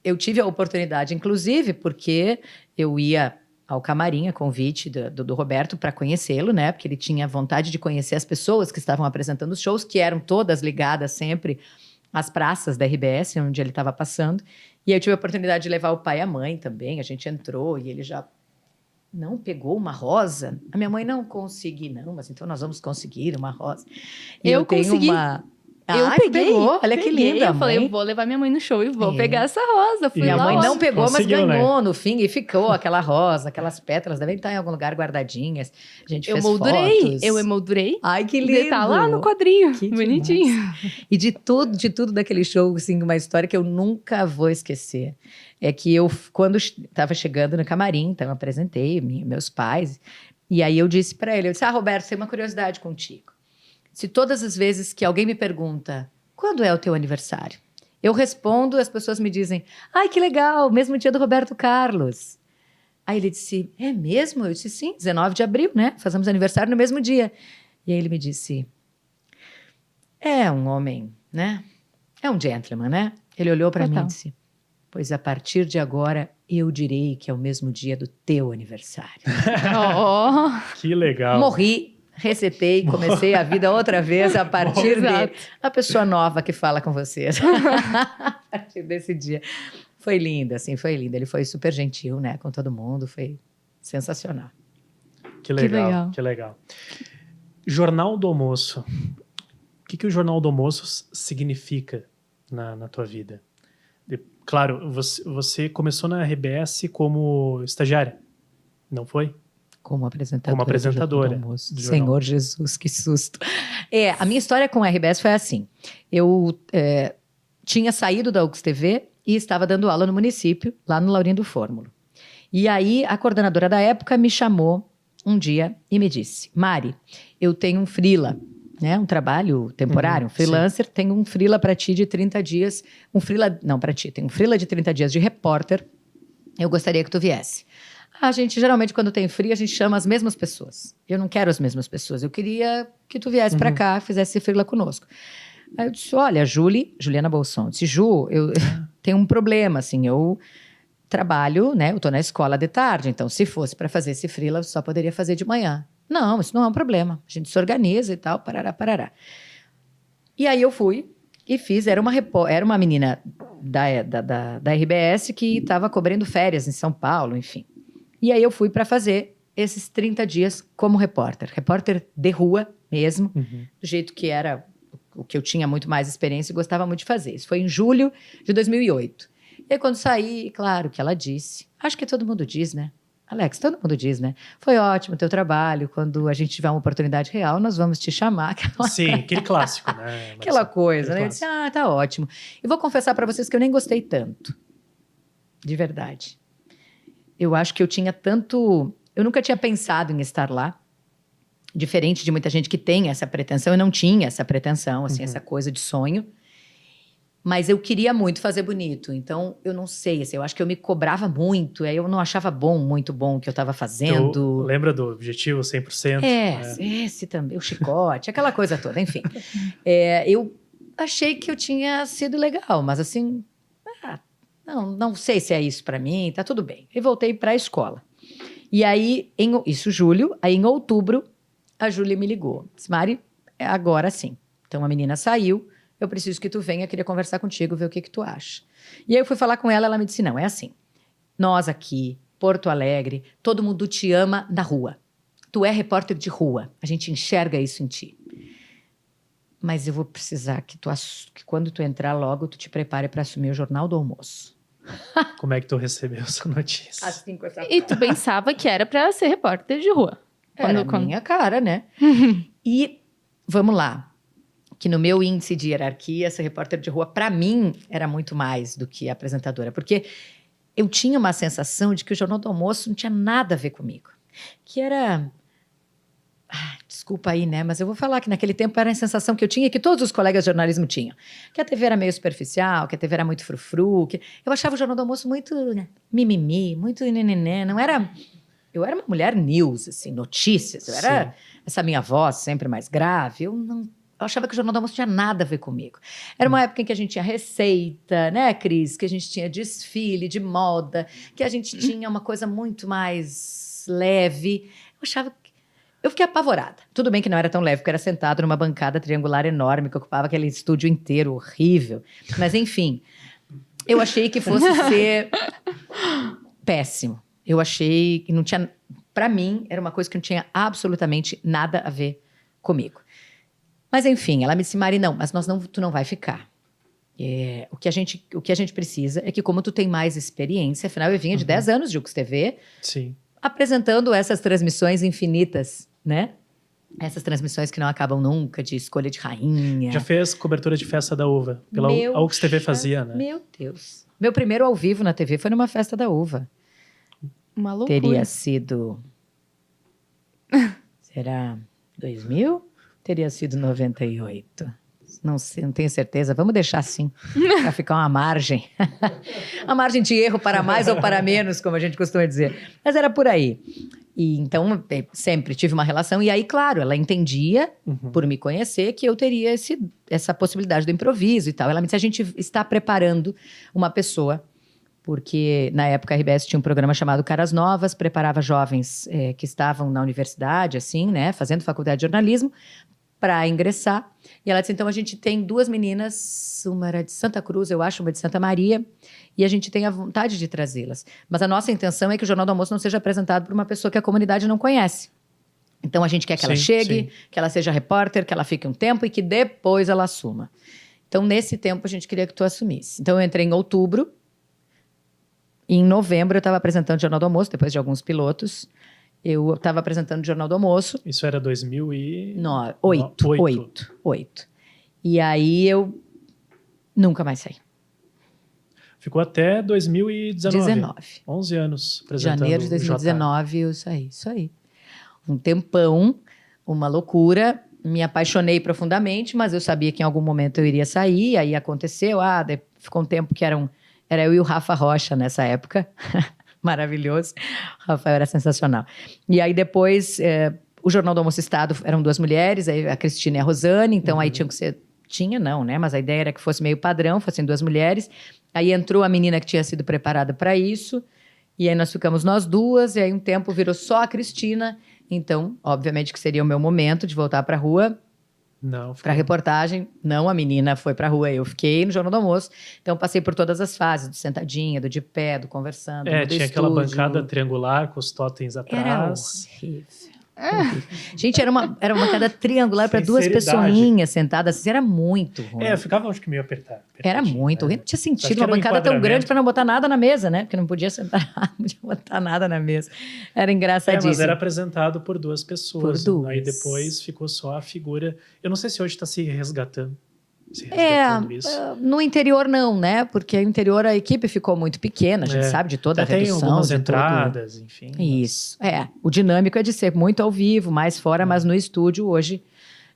eu tive a oportunidade, inclusive, porque eu ia ao camarim, a convite do Roberto, para conhecê-lo, né? Porque ele tinha vontade de conhecer as pessoas que estavam apresentando os shows, que eram todas ligadas sempre às praças da RBS, onde ele estava passando. E eu tive a oportunidade de levar o pai e a mãe também. A gente entrou e ele já não pegou uma rosa. A minha mãe não consegui, não, mas então nós vamos conseguir uma rosa. E Eu tenho consegui. uma... Eu Ah, peguei. pegou. Olha que Peguei, linda. Eu falei, mãe. eu vou levar minha mãe no show e vou É. pegar essa rosa. Fui E Minha lá, mãe ó. não pegou, mas Conseguiu, né? ganhou no fim e ficou aquela rosa, aquelas pétalas, devem estar em algum lugar guardadinhas. A gente Eu fez moldurei. fotos. Eu emoldurei. Ai, que E lindo. tá lá no quadrinho. Que Bonitinho. E de tudo daquele show, assim, uma história que eu nunca vou esquecer. É que eu, quando estava chegando no camarim, então eu apresentei meus pais, e aí eu disse para ele, eu disse, Roberto, tem uma curiosidade contigo. Se todas as vezes que alguém me pergunta, quando é o teu aniversário? Eu respondo, as pessoas me dizem, ai, que legal, mesmo dia do Roberto Carlos. Aí ele disse, é mesmo? Eu disse, sim, 19 de abril, né? Fazemos aniversário no mesmo dia. E aí ele me disse, é um homem, né? É um gentleman, né? Ele olhou para mim Total. e disse, pois a partir de agora eu direi que é o mesmo dia do teu aniversário. Ó. Que legal. Morri, resetei, comecei a vida outra vez a partir Exato. dele. A pessoa nova que fala com vocês. A partir desse dia. Foi lindo, assim, foi lindo. Ele foi super gentil, né, com todo mundo, foi sensacional. Que legal, legal. que legal. Jornal do Almoço. O que o Jornal do Almoço significa na tua vida? Claro, você começou na RBS como estagiária, não foi? Como apresentadora. Como apresentadora do Almoço. do jornal. Senhor Jesus, que susto. A minha história com a RBS foi assim. Eu tinha saído da UX TV e estava dando aula no município, lá no Laurindo Fórmulo. E aí, a coordenadora da época me chamou um dia e me disse, Mari, eu tenho um freela, né, um trabalho temporário, um freelancer, tenho um freela para ti de 30 dias, tenho um freela de 30 dias de repórter, eu gostaria que tu viesse. A gente, geralmente, quando tem free, a gente chama as mesmas pessoas. Eu não quero as mesmas pessoas, eu queria que tu viesse para cá, fizesse esse freela conosco. Aí eu disse, olha, Juliana Bolson, eu disse, Ju, eu tenho um problema, assim, eu trabalho, né, eu tô na escola de tarde, então se fosse para fazer esse freela, eu só poderia fazer de manhã. Não, isso não é um problema, a gente se organiza e tal, parará. E aí eu fui, E fiz, era uma menina da RBS que estava cobrindo férias em São Paulo, enfim. E aí eu fui para fazer esses 30 dias como repórter de rua mesmo, do jeito que era o que eu tinha muito mais experiência e gostava muito de fazer. Isso foi em julho de 2008. E aí quando saí, claro que ela disse, acho que todo mundo diz, né? Alex, todo mundo diz, né? Foi ótimo o teu trabalho, quando a gente tiver uma oportunidade real, nós vamos te chamar. Sim, aquele clássico, né? Aquela coisa, aquele né? Eu disse, tá ótimo. E vou confessar para vocês que eu nem gostei tanto. De verdade. Eu acho que eu tinha tanto... Eu nunca tinha pensado em estar lá. Diferente de muita gente que tem essa pretensão, eu não tinha essa pretensão, assim, essa coisa de sonho. Mas eu queria muito fazer bonito. Então, eu não sei, assim, eu acho que eu me cobrava muito. Aí eu não achava muito bom o que eu estava fazendo. Lembra do objetivo 100%? Esse também, o chicote, aquela coisa toda, enfim. Eu achei que eu tinha sido legal, mas assim, não sei se é isso para mim, tá tudo bem. E voltei para a escola. E aí, isso julho, aí em outubro, a Júlia me ligou. Disse, Mari, agora sim. Então a menina saiu, eu preciso que tu venha, queria conversar contigo, ver o que tu acha. E aí eu fui falar com ela, ela me disse, não, é assim. Nós aqui, Porto Alegre, todo mundo te ama na rua. Tu é repórter de rua, a gente enxerga isso em ti. Mas eu vou precisar que quando tu entrar logo, tu te prepare para assumir o Jornal do Almoço. Como é que tu recebeu essa notícia? Assim, com essa E tu pensava que era para ser repórter de rua. Era minha cara, né? E, vamos lá, que no meu índice de hierarquia, ser repórter de rua, para mim, era muito mais do que apresentadora. Porque eu tinha uma sensação de que o Jornal do Almoço não tinha nada a ver comigo. Que era... desculpa aí, né? Mas eu vou falar que naquele tempo era a sensação que eu tinha e que todos os colegas de jornalismo tinham. Que a TV era meio superficial, que a TV era muito frufru. Eu achava o Jornal do Almoço muito mimimi, muito nenenê. Não era... Eu era uma mulher news, assim, notícias. Eu era essa minha voz sempre mais grave. Eu achava que o Jornal do Almoço tinha nada a ver comigo. Era uma época em que a gente tinha receita, né, Cris? Que a gente tinha desfile de moda, que a gente tinha uma coisa muito mais leve. Eu fiquei apavorada. Tudo bem que não era tão leve, porque era sentado numa bancada triangular enorme, que ocupava aquele estúdio inteiro, horrível. Mas, enfim, eu achei que fosse ser péssimo. Eu achei que não tinha... Para mim, era uma coisa que não tinha absolutamente nada a ver comigo. Mas, enfim, ela me disse, Mari, não, mas tu não vai ficar. O que a gente precisa é que, como tu tem mais experiência, afinal, eu vinha de 10 anos de Jux TV, apresentando essas transmissões infinitas, né? Essas transmissões que não acabam nunca, de escolha de rainha. Já fez cobertura de festa da uva, pela Jux TV fazia, né? Meu Deus. Meu primeiro ao vivo na TV foi numa festa da uva. Uma loucura. Teria sido... Será 2000? Teria sido 98. Não sei, não tenho certeza. Vamos deixar assim, para ficar uma margem. Uma margem de erro para mais ou para menos, como a gente costuma dizer. Mas era por aí. E então, sempre tive uma relação. E aí, claro, ela entendia, por me conhecer, que eu teria essa possibilidade do improviso e tal. Ela me disse, a gente está preparando uma pessoa... Porque, na época, a RBS tinha um programa chamado Caras Novas, preparava jovens que estavam na universidade, assim, né, fazendo faculdade de jornalismo, para ingressar. E ela disse, então, a gente tem 2 meninas, uma era de Santa Cruz, eu acho, uma de Santa Maria, e a gente tem a vontade de trazê-las. Mas a nossa intenção é que o Jornal do Almoço não seja apresentado por uma pessoa que a comunidade não conhece. Então, a gente quer que ela chegue, que ela seja repórter, que ela fique um tempo e que depois ela assuma. Então, nesse tempo, a gente queria que tu assumisse. Então, eu entrei em outubro. Em novembro, eu estava apresentando o Jornal do Almoço, depois de alguns pilotos. Eu estava apresentando o Jornal do Almoço. Isso era 2008. 8. E aí, eu nunca mais saí. Ficou até 2019. 11 anos apresentando. Janeiro de 2019, eu saí. Isso aí. Um tempão, uma loucura. Me apaixonei profundamente, mas eu sabia que em algum momento eu iria sair. Aí aconteceu. Ficou um tempo que era eu e o Rafa Rocha nessa época. Maravilhoso. O Rafael era sensacional. E aí depois, o Jornal do Almoço Estado eram 2 mulheres, aí a Cristina e a Rosane, então aí tinha que ser... Tinha não, né? Mas a ideia era que fosse meio padrão, fossem 2 mulheres. Aí entrou a menina que tinha sido preparada para isso, e aí nós ficamos nós 2, e aí um tempo virou só a Cristina. Então, obviamente que seria o meu momento de voltar para a rua. Não, Para reportagem, não, a menina foi para a rua, eu fiquei no Jornal do Almoço. Então, passei por todas as fases, do sentadinha, do de pé, do conversando, do tinha aquela estúdio. bancada triangular com os totens Era atrás. horrível. Gente, era uma bancada triangular para duas Sinceridade. pessoinhas sentadas. Assim, era muito ruim. Eu ficava, acho que meio apertado. Era muito ruim. Não tinha Acho sentido que uma era um bancada tão enquadramento. grande para não botar nada na mesa, né? Porque não podia sentar, não podia botar nada na mesa. Era engraçadíssimo. Mas era apresentado por duas pessoas. Por duas. Aí depois ficou só a figura. Eu não sei se hoje está se resgatando. Isso. No interior não, né? Porque no interior a equipe ficou muito pequena, a gente sabe de toda a redução. Tem algumas de entradas, enfim. Isso, o dinâmico é de ser muito ao vivo, mais fora, mas no estúdio hoje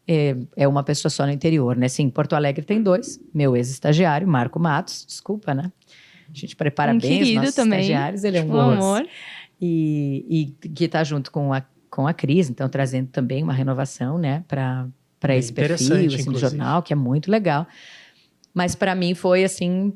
é uma pessoa só no interior, né? Sim, Porto Alegre tem 2, meu ex-estagiário, Marco Matos, desculpa, né? A gente prepara bem os nossos também, estagiários, ele é um amor. E que está junto com a Cris, então trazendo também uma renovação, né? Para esse perfil assim, do jornal, que é muito legal. Mas para mim foi, assim,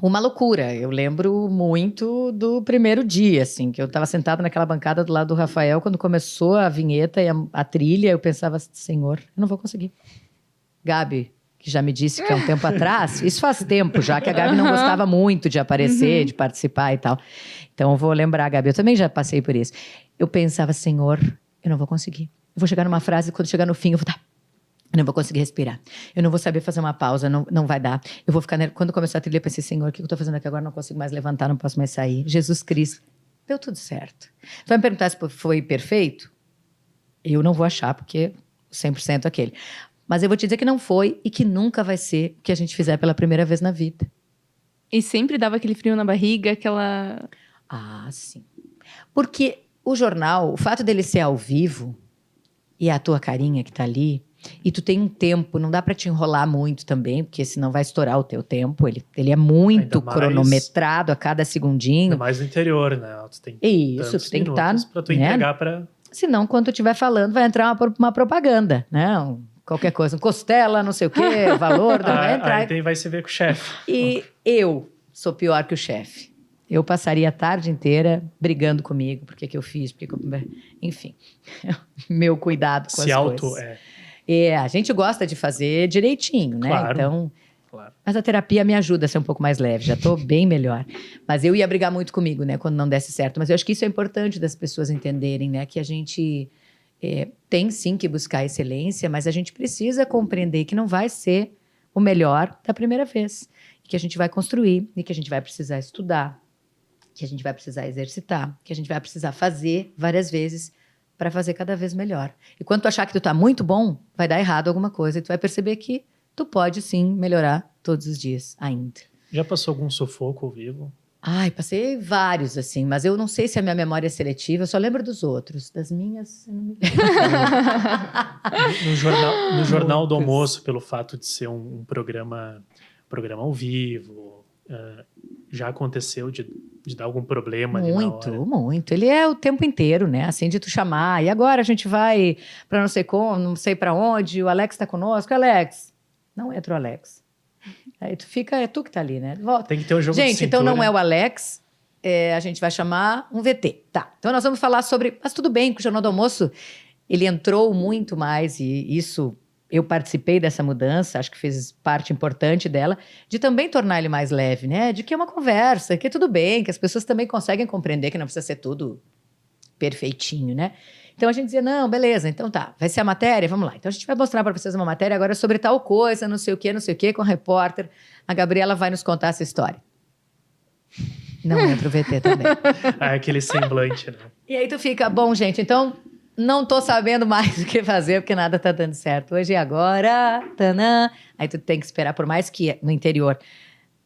uma loucura. Eu lembro muito do primeiro dia, assim, que eu estava sentada naquela bancada do lado do Rafael, quando começou a vinheta e a trilha, eu pensava, Senhor, eu não vou conseguir. Gabi, que já me disse que há um tempo atrás, isso faz tempo já, que a Gabi não gostava muito de aparecer, de participar e tal. Então eu vou lembrar, Gabi, eu também já passei por isso. Eu pensava, Senhor, eu não vou conseguir. Eu vou chegar numa frase, quando chegar no fim, eu vou estar... Eu não vou conseguir respirar. Eu não vou saber fazer uma pausa, não vai dar. Eu vou ficar... Quando começou a trilha, eu pensei, Senhor, o que eu estou fazendo aqui agora? Não consigo mais levantar, não posso mais sair. Jesus Cristo. Deu tudo certo. Tu vai me perguntar se foi perfeito? Eu não vou achar, porque 100% aquele. Mas eu vou te dizer que não foi e que nunca vai ser o que a gente fizer pela primeira vez na vida. E sempre dava aquele frio na barriga, aquela... Ah, sim. Porque o jornal, o fato dele ser ao vivo e a tua carinha que tá ali... E tu tem um tempo, não dá para te enrolar muito também, porque senão vai estourar o teu tempo. Ele é muito cronometrado a cada segundinho. Ainda mais no interior, né? Tu tem isso, tu tem que estar... para tu entregar para... Senão, quando tu estiver falando, vai entrar uma propaganda, né? Qualquer coisa, costela, não sei o quê, valor, vai entrar. Aí vai se ver com o chefe. E eu sou pior que o chefe. Eu passaria a tarde inteira brigando comigo, por que eu fiz, enfim, meu cuidado com as coisas. A gente gosta de fazer direitinho, né? Claro, então, mas a terapia me ajuda a ser um pouco mais leve, já estou bem melhor. Mas eu ia brigar muito comigo, né? Quando não desse certo. Mas eu acho que isso é importante das pessoas entenderem, né? Que a gente tem sim que buscar excelência, mas a gente precisa compreender que não vai ser o melhor da primeira vez. Que a gente vai construir e que a gente vai precisar estudar, que a gente vai precisar exercitar, que a gente vai precisar fazer várias vezes para fazer cada vez melhor. E quando tu achar que tu tá muito bom, vai dar errado alguma coisa e tu vai perceber que tu pode sim melhorar todos os dias ainda. Já passou algum sufoco ao vivo? Ai, passei vários, assim, mas eu não sei se a minha memória é seletiva, eu só lembro dos outros. Das minhas, eu não me lembro. no jornal do Almoço, pelo fato de ser um programa ao vivo, já aconteceu de dar algum problema ali na hora? Muito. Ele é o tempo inteiro, né? Assim, de tu chamar. E agora a gente vai para não sei como, não sei para onde. O Alex tá conosco. Alex. Não entra o Alex. Aí tu fica... É tu que tá ali, né? Volta. Tem que ter um jogo de Gente, cintura. então não é o Alex. A gente vai chamar um VT. Tá. Então nós vamos falar sobre... Mas tudo bem, que o Jornal do Almoço, ele entrou muito mais e isso... Eu participei dessa mudança, acho que fez parte importante dela, de também tornar ele mais leve, né? De que é uma conversa, que é tudo bem, que as pessoas também conseguem compreender que não precisa ser tudo perfeitinho, né? Então a gente dizia, não, beleza, então tá, vai ser a matéria, vamos lá. Então a gente vai mostrar para vocês uma matéria agora sobre tal coisa, não sei o quê, com a repórter. A Gabriela vai nos contar essa história. Não entra o VT também. Aquele semblante, né? E aí tu fica, bom, gente, então... Não tô sabendo mais o que fazer, porque nada tá dando certo. Hoje e agora, tanã. Aí tu tem que esperar, por mais que no interior...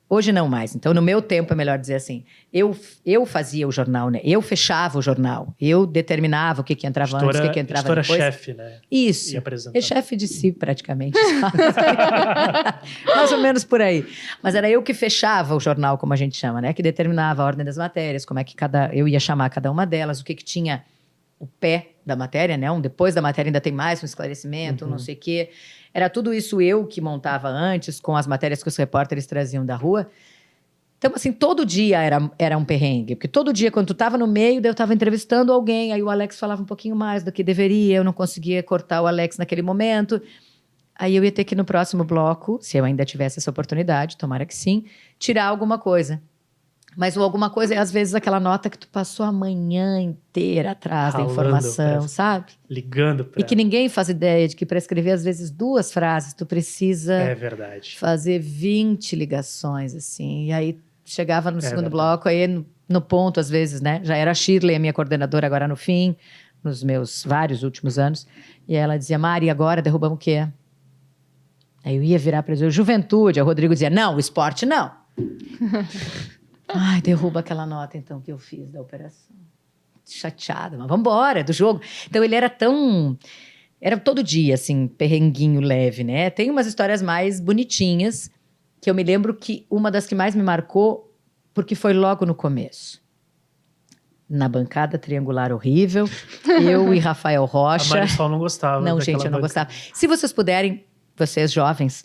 Hoje não mais. Então, no meu tempo, é melhor dizer assim, eu fazia o jornal, né? Eu fechava o jornal. Eu determinava o que entrava antes, o que entrava depois. Editora-chefe, né? Isso. É chefe de si, praticamente. Mais ou menos por aí. Mas era eu que fechava o jornal, como a gente chama, né? Que determinava a ordem das matérias, como é que eu ia chamar cada uma delas, o que tinha... o pé da matéria, né? Depois da matéria ainda tem mais um esclarecimento, não sei o quê. Era tudo isso eu que montava antes, com as matérias que os repórteres traziam da rua. Então, assim, todo dia era um perrengue. Porque todo dia, quando tu estava no meio, eu estava entrevistando alguém, aí o Alex falava um pouquinho mais do que deveria, eu não conseguia cortar o Alex naquele momento. Aí eu ia ter que no próximo bloco, se eu ainda tivesse essa oportunidade, tomara que sim, tirar alguma coisa. Mas o alguma coisa é às vezes aquela nota que tu passou a manhã inteira atrás da Ralando informação, pra- sabe? Ligando para. E que ninguém faz ideia de que para escrever às vezes 2 frases tu precisa É verdade. fazer 20 ligações assim. E aí chegava no segundo verdade. bloco, aí no ponto às vezes, né? Já era a Shirley, a minha coordenadora agora no fim, nos meus vários últimos anos. E aí ela dizia: Mari, agora derrubamos o quê? Aí eu ia virar para dizer Juventude. Aí o Rodrigo dizia: não, o esporte não. Ai, derruba aquela nota então que eu fiz da operação. Chateada, mas vamos embora, do jogo. Então ele era tão... Era todo dia, assim, perrenguinho leve, né? Tem umas histórias mais bonitinhas, que eu me lembro que uma das que mais me marcou, porque foi logo no começo. Na bancada triangular horrível, eu e Rafael A Rocha... Marisol não gostava. Não, daquela gente, eu não banca. gostava. Se vocês puderem, vocês jovens,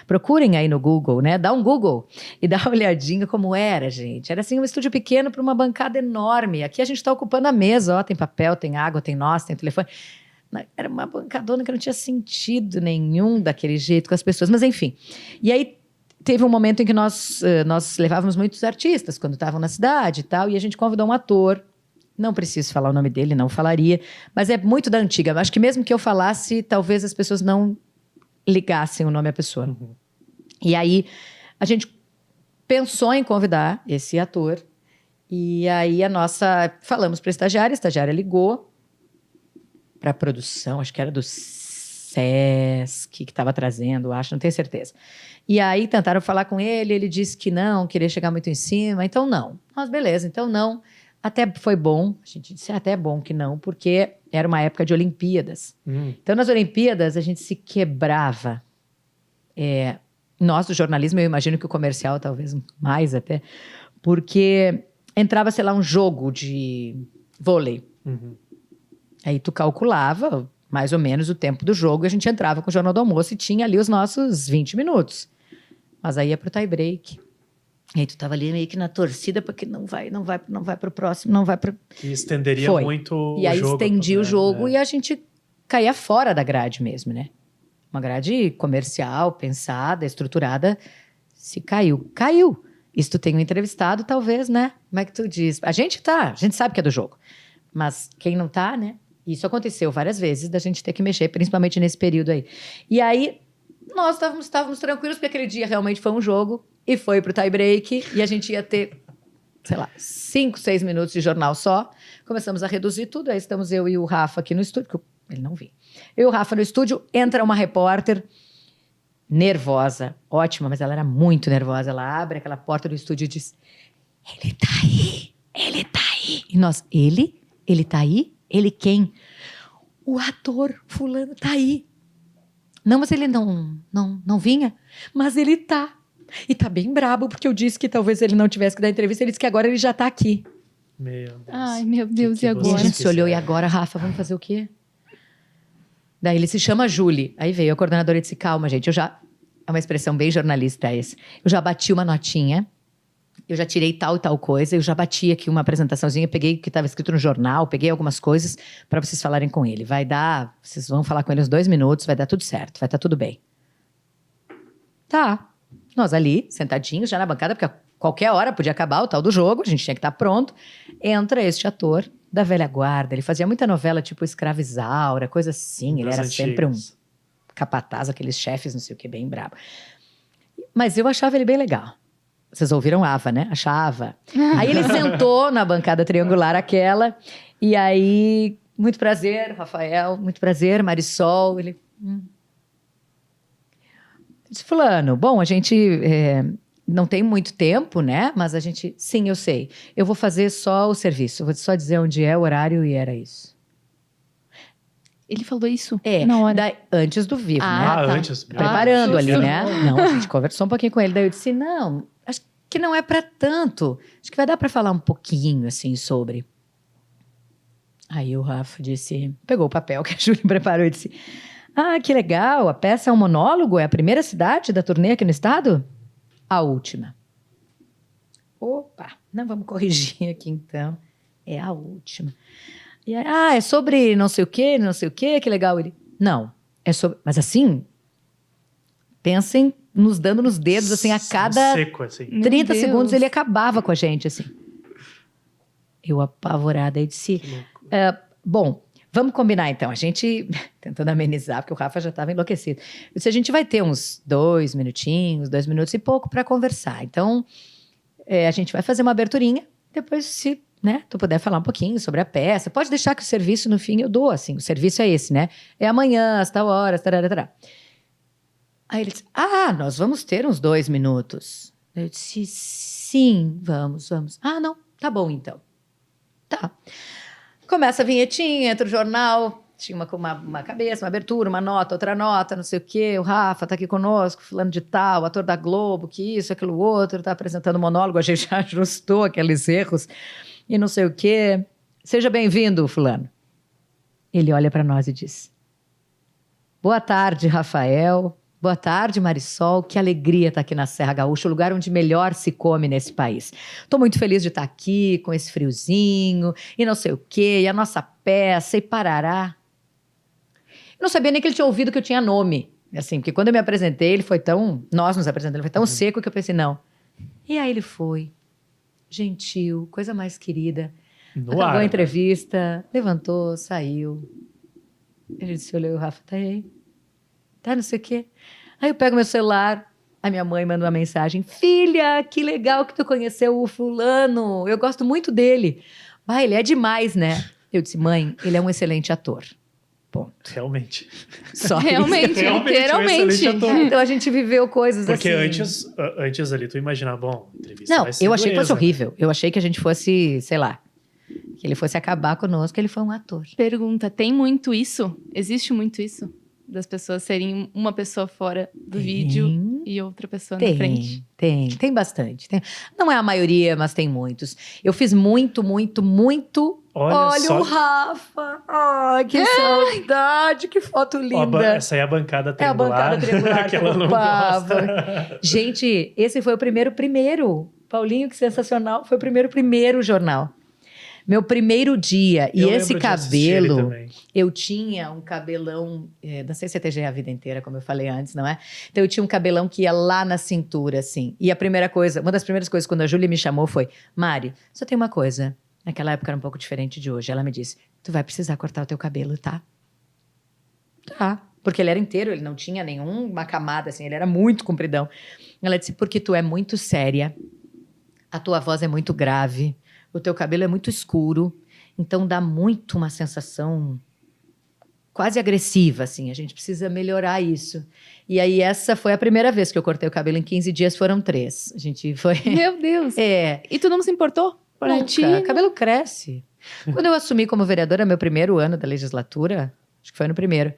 procurem aí no Google, né? Dá um Google e dá uma olhadinha como era, gente. Era assim um estúdio pequeno para uma bancada enorme. Aqui a gente está ocupando a mesa, ó, tem papel, tem água, tem nós, tem telefone. Era uma bancadona que não tinha sentido nenhum daquele jeito com as pessoas, mas enfim. E aí teve um momento em que nós levávamos muitos artistas quando estavam na cidade e tal, e a gente convidou um ator. Não preciso falar o nome dele, não falaria, mas é muito da antiga. Acho que mesmo que eu falasse, talvez as pessoas não ligassem o nome à pessoa. Uhum. E aí a gente pensou em convidar esse ator, e aí falamos para a estagiária ligou para a produção, acho que era do Sesc que estava trazendo, acho, não tenho certeza. E aí tentaram falar com ele disse que não, queria chegar muito em cima, então não. Mas beleza, então não. Até foi bom, a gente disse até bom que não, porque era uma época de Olimpíadas. Então, nas Olimpíadas, a gente se quebrava. Nós, do jornalismo, eu imagino que o comercial, talvez mais até, porque entrava, sei lá, um jogo de vôlei. Uhum. Aí tu calculava mais ou menos o tempo do jogo e a gente entrava com o Jornal do Almoço e tinha ali os nossos 20 minutos. Mas aí ia pro tie break. E aí tu tava ali meio que na torcida porque não vai pro próximo, não vai pro... Que estenderia Foi. muito o jogo. E aí estendia né? o jogo e a gente caía fora da grade mesmo, né? Uma grade comercial, pensada, estruturada, se caiu. Caiu. E se tu tem um entrevistado, talvez, né? Como é que tu diz? A gente sabe que é do jogo. Mas quem não tá, né? Isso aconteceu várias vezes, da gente ter que mexer, principalmente nesse período aí. E aí, nós estávamos tranquilos, porque aquele dia realmente foi um jogo, e foi pro tie break, e a gente ia ter, sei lá, 5, 6 minutos de jornal só. Começamos a reduzir tudo, aí estamos eu e o Rafa aqui no estúdio, que ele não vinha. Eu e o Rafa no estúdio, entra uma repórter nervosa, ótima, mas ela era muito nervosa. Ela abre aquela porta do estúdio e diz: ele tá aí, ele tá aí. E nós, ele tá aí? Ele quem? O ator fulano tá aí. Não, mas ele não vinha? Mas ele tá. E tá bem brabo, porque eu disse que talvez ele não tivesse que dar entrevista. Ele disse que agora ele já tá aqui. Meu Deus. Ai, meu Deus, e E a agora? gente se olhou, e agora, Rafa, vamos fazer o quê? Daí ele se chama Julie. Aí veio a coordenadora e disse: calma, gente, é uma expressão bem jornalista essa. Eu já bati uma notinha, eu já tirei tal e tal coisa, eu já bati aqui uma apresentaçãozinha, peguei o que estava escrito no jornal, peguei algumas coisas para vocês falarem com ele. Vocês vão falar com ele uns 2 minutos, vai dar tudo certo, vai estar tudo bem. Tá. Nós ali, sentadinhos, já na bancada, porque a qualquer hora podia acabar o tal do jogo, a gente tinha que estar pronto. Entra este ator da velha guarda, ele fazia muita novela tipo Escrava Isaura, coisa assim, ele Das era sempre um antigas. capataz, aqueles chefes, não sei o que, bem brabo. Mas eu achava ele bem legal. Vocês ouviram Ava, né? Achava. Aí ele sentou na bancada triangular aquela, e aí, muito prazer, Rafael, muito prazer, Marisol. Ele... disse: fulano, bom, a gente não tem muito tempo, né? Mas a gente... Sim, eu sei. Eu vou fazer só o serviço. Vou só dizer onde é o horário e era isso. Ele falou isso É, na hora. antes do vivo, né? Ah, tá. Antes. Preparando Ah, ali, justo. né? Não, a gente conversou um pouquinho com ele. Daí eu disse: não, acho que não é pra tanto. Acho que vai dar pra falar um pouquinho, assim, sobre... Aí o Rafa disse... Pegou o papel que a Júlia preparou e disse: ah, que legal, a peça é um monólogo? É a primeira cidade da turnê aqui no estado? A última. Opa, não, vamos corrigir aqui então. É a última. E aí, é sobre não sei o quê, que legal. Ele, não, é sobre... Mas assim, Pensem nos dando nos dedos, assim, a cada Seco, assim. 30 Meu segundos Deus. ele acabava com a gente, assim. Eu apavorada, eu disse... Que louco. Bom, vamos combinar então. A gente, tentando amenizar, porque o Rafa já estava enlouquecido. Eu disse, a gente vai ter uns 2 minutos e pouco para conversar. Então, a gente vai fazer uma aberturinha, depois se tu puder falar um pouquinho sobre a peça, pode deixar que o serviço no fim eu dou, assim, o serviço é esse, né? É amanhã, às tal horas, tarará. Aí ele disse, nós vamos ter uns 2 minutos. Eu disse, sim, vamos. Não, tá bom então. Tá. Começa a vinhetinha, entra o jornal, tinha uma cabeça, uma abertura, uma nota, outra nota, não sei o quê. O Rafa tá aqui conosco, fulano de tal, ator da Globo, que isso, aquilo, outro, tá apresentando monólogo, a gente já ajustou aqueles erros e não sei o quê. Seja bem-vindo, fulano. Ele olha para nós e diz, boa tarde, Rafael. Boa tarde, Marisol. Que alegria estar aqui na Serra Gaúcha, o lugar onde melhor se come nesse país. Estou muito feliz de estar aqui com esse friozinho e não sei o quê, e a nossa peça e parará. Eu não sabia nem que ele tinha ouvido que eu tinha nome. Assim, porque quando eu me apresentei, nós nos apresentamos, ele foi tão seco que eu pensei, não. E aí ele foi, gentil, coisa mais querida. Acabou a entrevista, levantou, saiu. Ele disse, olhou, o Rafa, tá aí. Tá, não sei o quê. Aí eu pego meu celular, a minha mãe manda uma mensagem. Filha, que legal que tu conheceu o fulano. Eu gosto muito dele. Ele é demais, né? Eu disse, mãe, ele é um excelente ator. Ponto. Realmente. Só Realmente, literalmente. Então a gente viveu coisas Porque assim. Porque antes ali tu imaginava, bom, entrevista Não, vai ser eu achei que fosse beleza, horrível. Eu achei que a gente fosse, sei lá, que ele fosse acabar conosco, que ele foi um ator. Pergunta, tem muito isso? Existe muito isso? Das pessoas serem uma pessoa fora do vídeo e outra pessoa na frente? Tem bastante. Não é a maioria, mas tem muitos. Eu fiz muito. Olha só... o Rafa! Ai, que saudade! Que foto linda! Essa aí é a bancada triangular. É a bancada triangular que ela não gosta. Gente, esse foi o primeiro. Paulinho, que sensacional. Foi o primeiro jornal. Meu primeiro dia. E esse cabelo, eu tinha um cabelão, não sei se eu TG a vida inteira, como eu falei antes, não é? Então eu tinha um cabelão que ia lá na cintura, assim. E uma das primeiras coisas, quando a Júlia me chamou foi, Mari, só tem uma coisa. Naquela época era um pouco diferente de hoje. Ela me disse, tu vai precisar cortar o teu cabelo, tá? Tá. Porque ele era inteiro, ele não tinha nenhuma camada, assim, ele era muito compridão. Ela disse, porque tu é muito séria, a tua voz é muito grave, o teu cabelo é muito escuro, então dá muito uma sensação quase agressiva, assim. A gente precisa melhorar isso. E aí essa foi a primeira vez que eu cortei o cabelo. Em 15 dias foram 3. A gente foi... Meu Deus! E tu não se importou? Pra ti? Cabelo cresce. Quando eu assumi como vereadora, meu primeiro ano da legislatura, acho que foi no primeiro,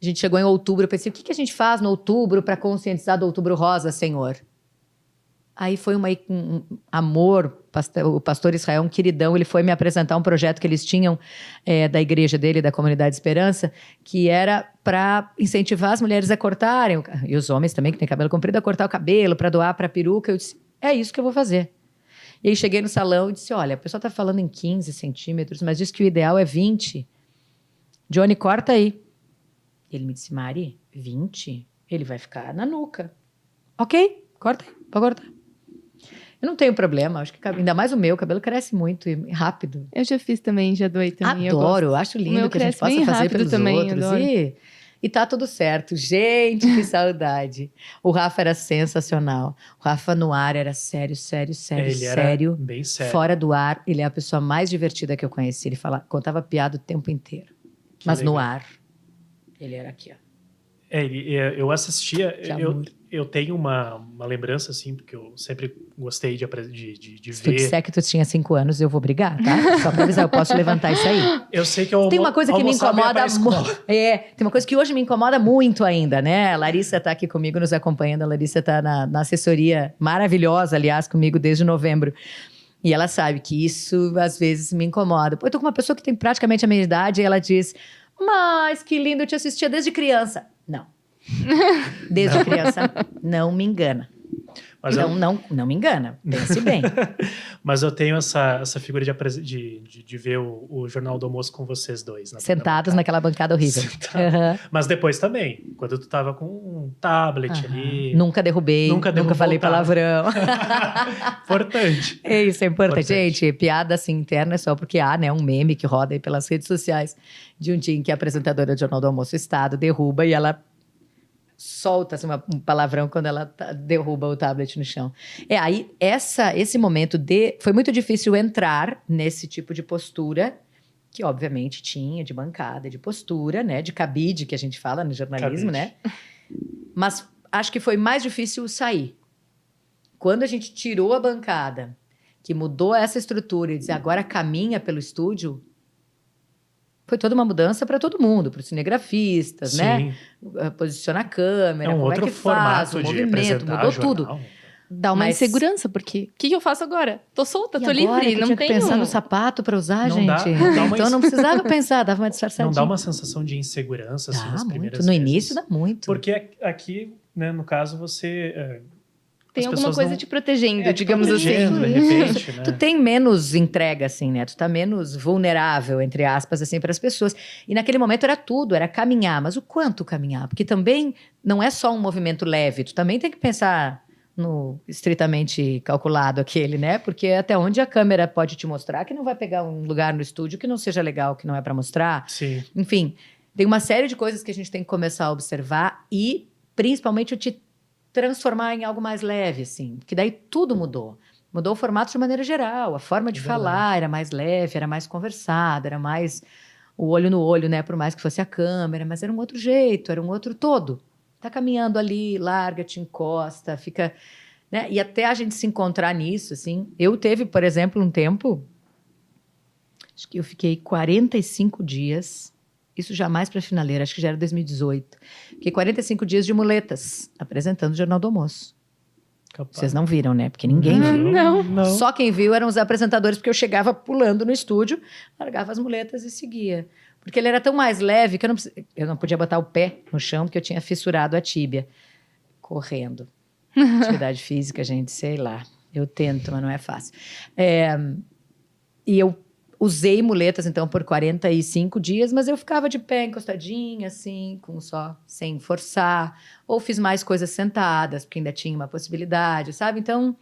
a gente chegou em outubro, eu pensei, o que a gente faz no outubro para conscientizar do Outubro Rosa, Senhor? Aí foi um amor, o pastor Israel, um queridão, ele foi me apresentar um projeto que eles tinham da igreja dele, da Comunidade Esperança, que era para incentivar as mulheres a cortarem, e os homens também, que têm cabelo comprido, a cortar o cabelo, para doar para a peruca. Eu disse, é isso que eu vou fazer. E aí cheguei no salão e disse, olha, a pessoa está falando em 15 centímetros, mas diz que o ideal é 20. Johnny, corta aí. Ele me disse, Mari, 20? Ele vai ficar na nuca. Ok, corta aí, pode cortar. Eu não tenho problema, acho que ainda mais o meu cabelo cresce muito e rápido. Eu já fiz também, já doei também. Adoro, acho lindo que a gente possa fazer pelos também, outros. E tá tudo certo. Gente, que saudade. O Rafa era sensacional. O Rafa no ar era sério. Ele era bem sério. Fora do ar, ele é a pessoa mais divertida que eu conheci. Ele contava piada o tempo inteiro. Mas legal. No ar, ele era aqui, ó. Eu assistia, eu tenho uma lembrança, assim, porque eu sempre gostei de ver. Se tu disser que tu tinha 5 anos, eu vou brigar, tá? Só pra avisar, eu posso levantar isso aí. Eu sei que eu tem uma coisa que me incomoda muito. Tem uma coisa que hoje me incomoda muito ainda, né? A Larissa tá aqui comigo, nos acompanhando. A Larissa tá na assessoria maravilhosa, aliás, comigo desde novembro. E ela sabe que isso, às vezes, me incomoda. Pô, eu tô com uma pessoa que tem praticamente a minha idade e ela diz... Mas que lindo, eu te assistia desde criança. Não. Desde criança, não me engana. Mas Então, não me engana, pense bem. Mas eu tenho essa figura de ver o Jornal do Almoço com vocês dois. Sentados naquela bancada horrível. Uhum. Mas depois também, quando tu tava com um tablet ali. Nunca derrubei, nunca falei palavrão. Importante. É isso, é importante. Gente, piada assim interna é só porque há, né, um meme que roda aí pelas redes sociais de um dia em que a apresentadora do Jornal do Almoço Estado derruba e ela solta assim, um palavrão quando ela derruba o tablet no chão. Aí esse momento foi muito difícil entrar nesse tipo de postura, que obviamente tinha de bancada, de postura, né, de cabide, que a gente fala no jornalismo, né? Mas acho que foi mais difícil sair. Quando a gente tirou a bancada, que mudou essa estrutura e dizer agora caminha pelo estúdio, foi toda uma mudança para todo mundo, para os cinegrafistas, né? Posiciona a câmera, como outro é que faz, o movimento, mudou tudo. Dá uma insegurança, porque o que eu faço agora? Tô solta, tô livre, não tenho... que pensar no sapato para usar, não gente. Então não precisava pensar, dava uma disfarçadinha. Não dá uma sensação de insegurança assim, nas primeiras muito. No vezes. Início dá muito. Porque aqui, né, no caso, você... Tem alguma coisa te protegendo, digamos assim. De repente, né? Tu tem menos entrega, assim, né? Tu tá menos vulnerável, entre aspas, assim, para as pessoas. E naquele momento era tudo, era caminhar. Mas o quanto caminhar? Porque também não é só um movimento leve. Tu também tem que pensar no estritamente calculado aquele, né? Porque até onde a câmera pode te mostrar que não vai pegar um lugar no estúdio que não seja legal, que não é para mostrar. Sim. Enfim, tem uma série de coisas que a gente tem que começar a observar e, principalmente, transformar em algo mais leve, assim. Porque daí tudo mudou. Mudou o formato de maneira geral. A forma de falar era mais leve, era mais conversada, era mais o olho no olho, né? Por mais que fosse a câmera. Mas era um outro jeito, era um outro todo. Tá caminhando ali, larga, te encosta, fica... né? E até a gente se encontrar nisso, assim. Eu teve, por exemplo, um tempo... Acho que eu fiquei 45 dias... Isso jamais para finaleira, acho que já era 2018. Fiquei 45 dias de muletas, apresentando o Jornal do Almoço. Capaz. Vocês não viram, né? Porque ninguém viu. Não. Só quem viu eram os apresentadores, porque eu chegava pulando no estúdio, largava as muletas e seguia. Porque ele era tão mais leve que eu não podia botar o pé no chão, porque eu tinha fissurado a tíbia. Correndo. Atividade física, gente, sei lá. Eu tento, mas não é fácil. E eu usei muletas, então, por 45 dias, mas eu ficava de pé, encostadinha, assim, sem forçar. Ou fiz mais coisas sentadas, porque ainda tinha uma possibilidade, sabe? Então,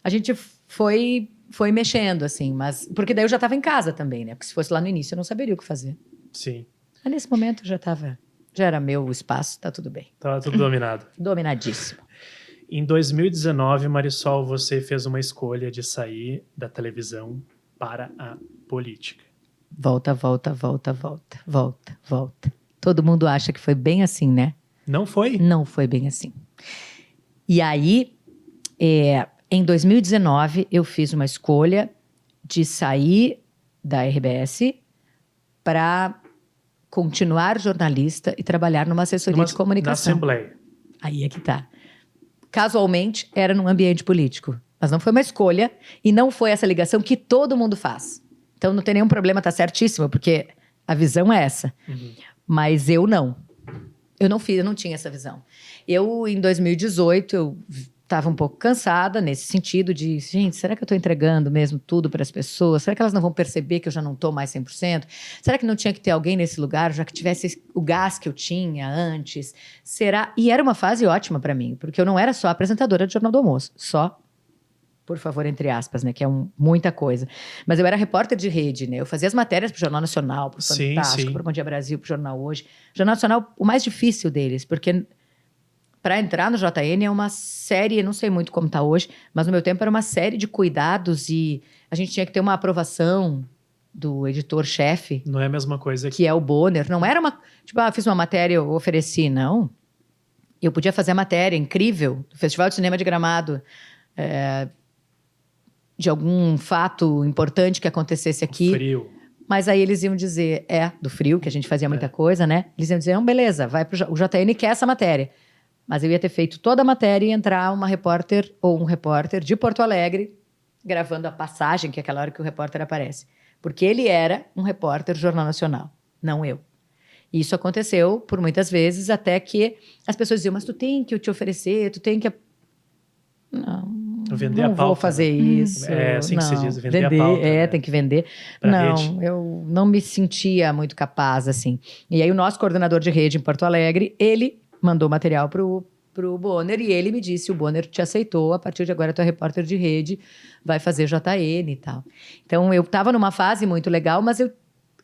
a gente foi mexendo, assim, mas... Porque daí eu já estava em casa também, né? Porque se fosse lá no início, eu não saberia o que fazer. Sim. Mas nesse momento já era meu espaço, tá tudo bem. Tava tudo dominado. Dominadíssimo. Em 2019, Marisol, você fez uma escolha de sair da televisão para a política. Volta. Todo mundo acha que foi bem assim, né? Não foi? Não foi bem assim. E aí, em 2019, eu fiz uma escolha de sair da RBS para continuar jornalista e trabalhar numa assessoria de comunicação. Na Assembleia. Aí é que tá. Casualmente, era num ambiente político. Mas não foi uma escolha e não foi essa ligação que todo mundo faz. Então não tem nenhum problema, tá certíssimo, porque a visão é essa. Uhum. Mas eu não. Eu não tinha essa visão. Em 2018, eu estava um pouco cansada nesse sentido de, gente, será que eu estou entregando mesmo tudo para as pessoas? Será que elas não vão perceber que eu já não estou mais 100%? Será que não tinha que ter alguém nesse lugar, já que tivesse o gás que eu tinha antes? Será? E era uma fase ótima para mim, porque eu não era só apresentadora de Jornal do Almoço, por favor, entre aspas, né? Que é muita coisa. Mas eu era repórter de rede, né? Eu fazia as matérias pro Jornal Nacional, pro Fantástico, pro Bom Dia Brasil, pro Jornal Hoje. O Jornal Nacional, o mais difícil deles, porque para entrar no JN é uma série, não sei muito como tá hoje, mas no meu tempo era uma série de cuidados e a gente tinha que ter uma aprovação do editor-chefe. Não é a mesma coisa que é o Bonner. Não era uma... Tipo, fiz uma matéria, eu ofereci, não. Eu podia fazer a matéria incrível do Festival de Cinema de Gramado, de algum fato importante que acontecesse aqui. Frio. Mas aí eles iam dizer, do frio, que a gente fazia muita coisa, né? Eles iam dizer, não, beleza, o JN quer essa matéria. Mas eu ia ter feito toda a matéria e entrar uma repórter ou um repórter de Porto Alegre, gravando a passagem, que é aquela hora que o repórter aparece. Porque ele era um repórter do Jornal Nacional, não eu. E isso aconteceu por muitas vezes, até que as pessoas diziam, mas tu tem que te oferecer, tu tem que... vender a não pauta. vou fazer isso. É assim que não. se diz, vender a pauta. É, né? tem que vender. Pra Não, rede. eu não me sentia muito capaz, assim. E aí o nosso coordenador de rede em Porto Alegre, ele mandou material pro Bonner e ele me disse, o Bonner te aceitou, a partir de agora tu é repórter de rede, vai fazer JN e tal. Então eu estava numa fase muito legal, mas eu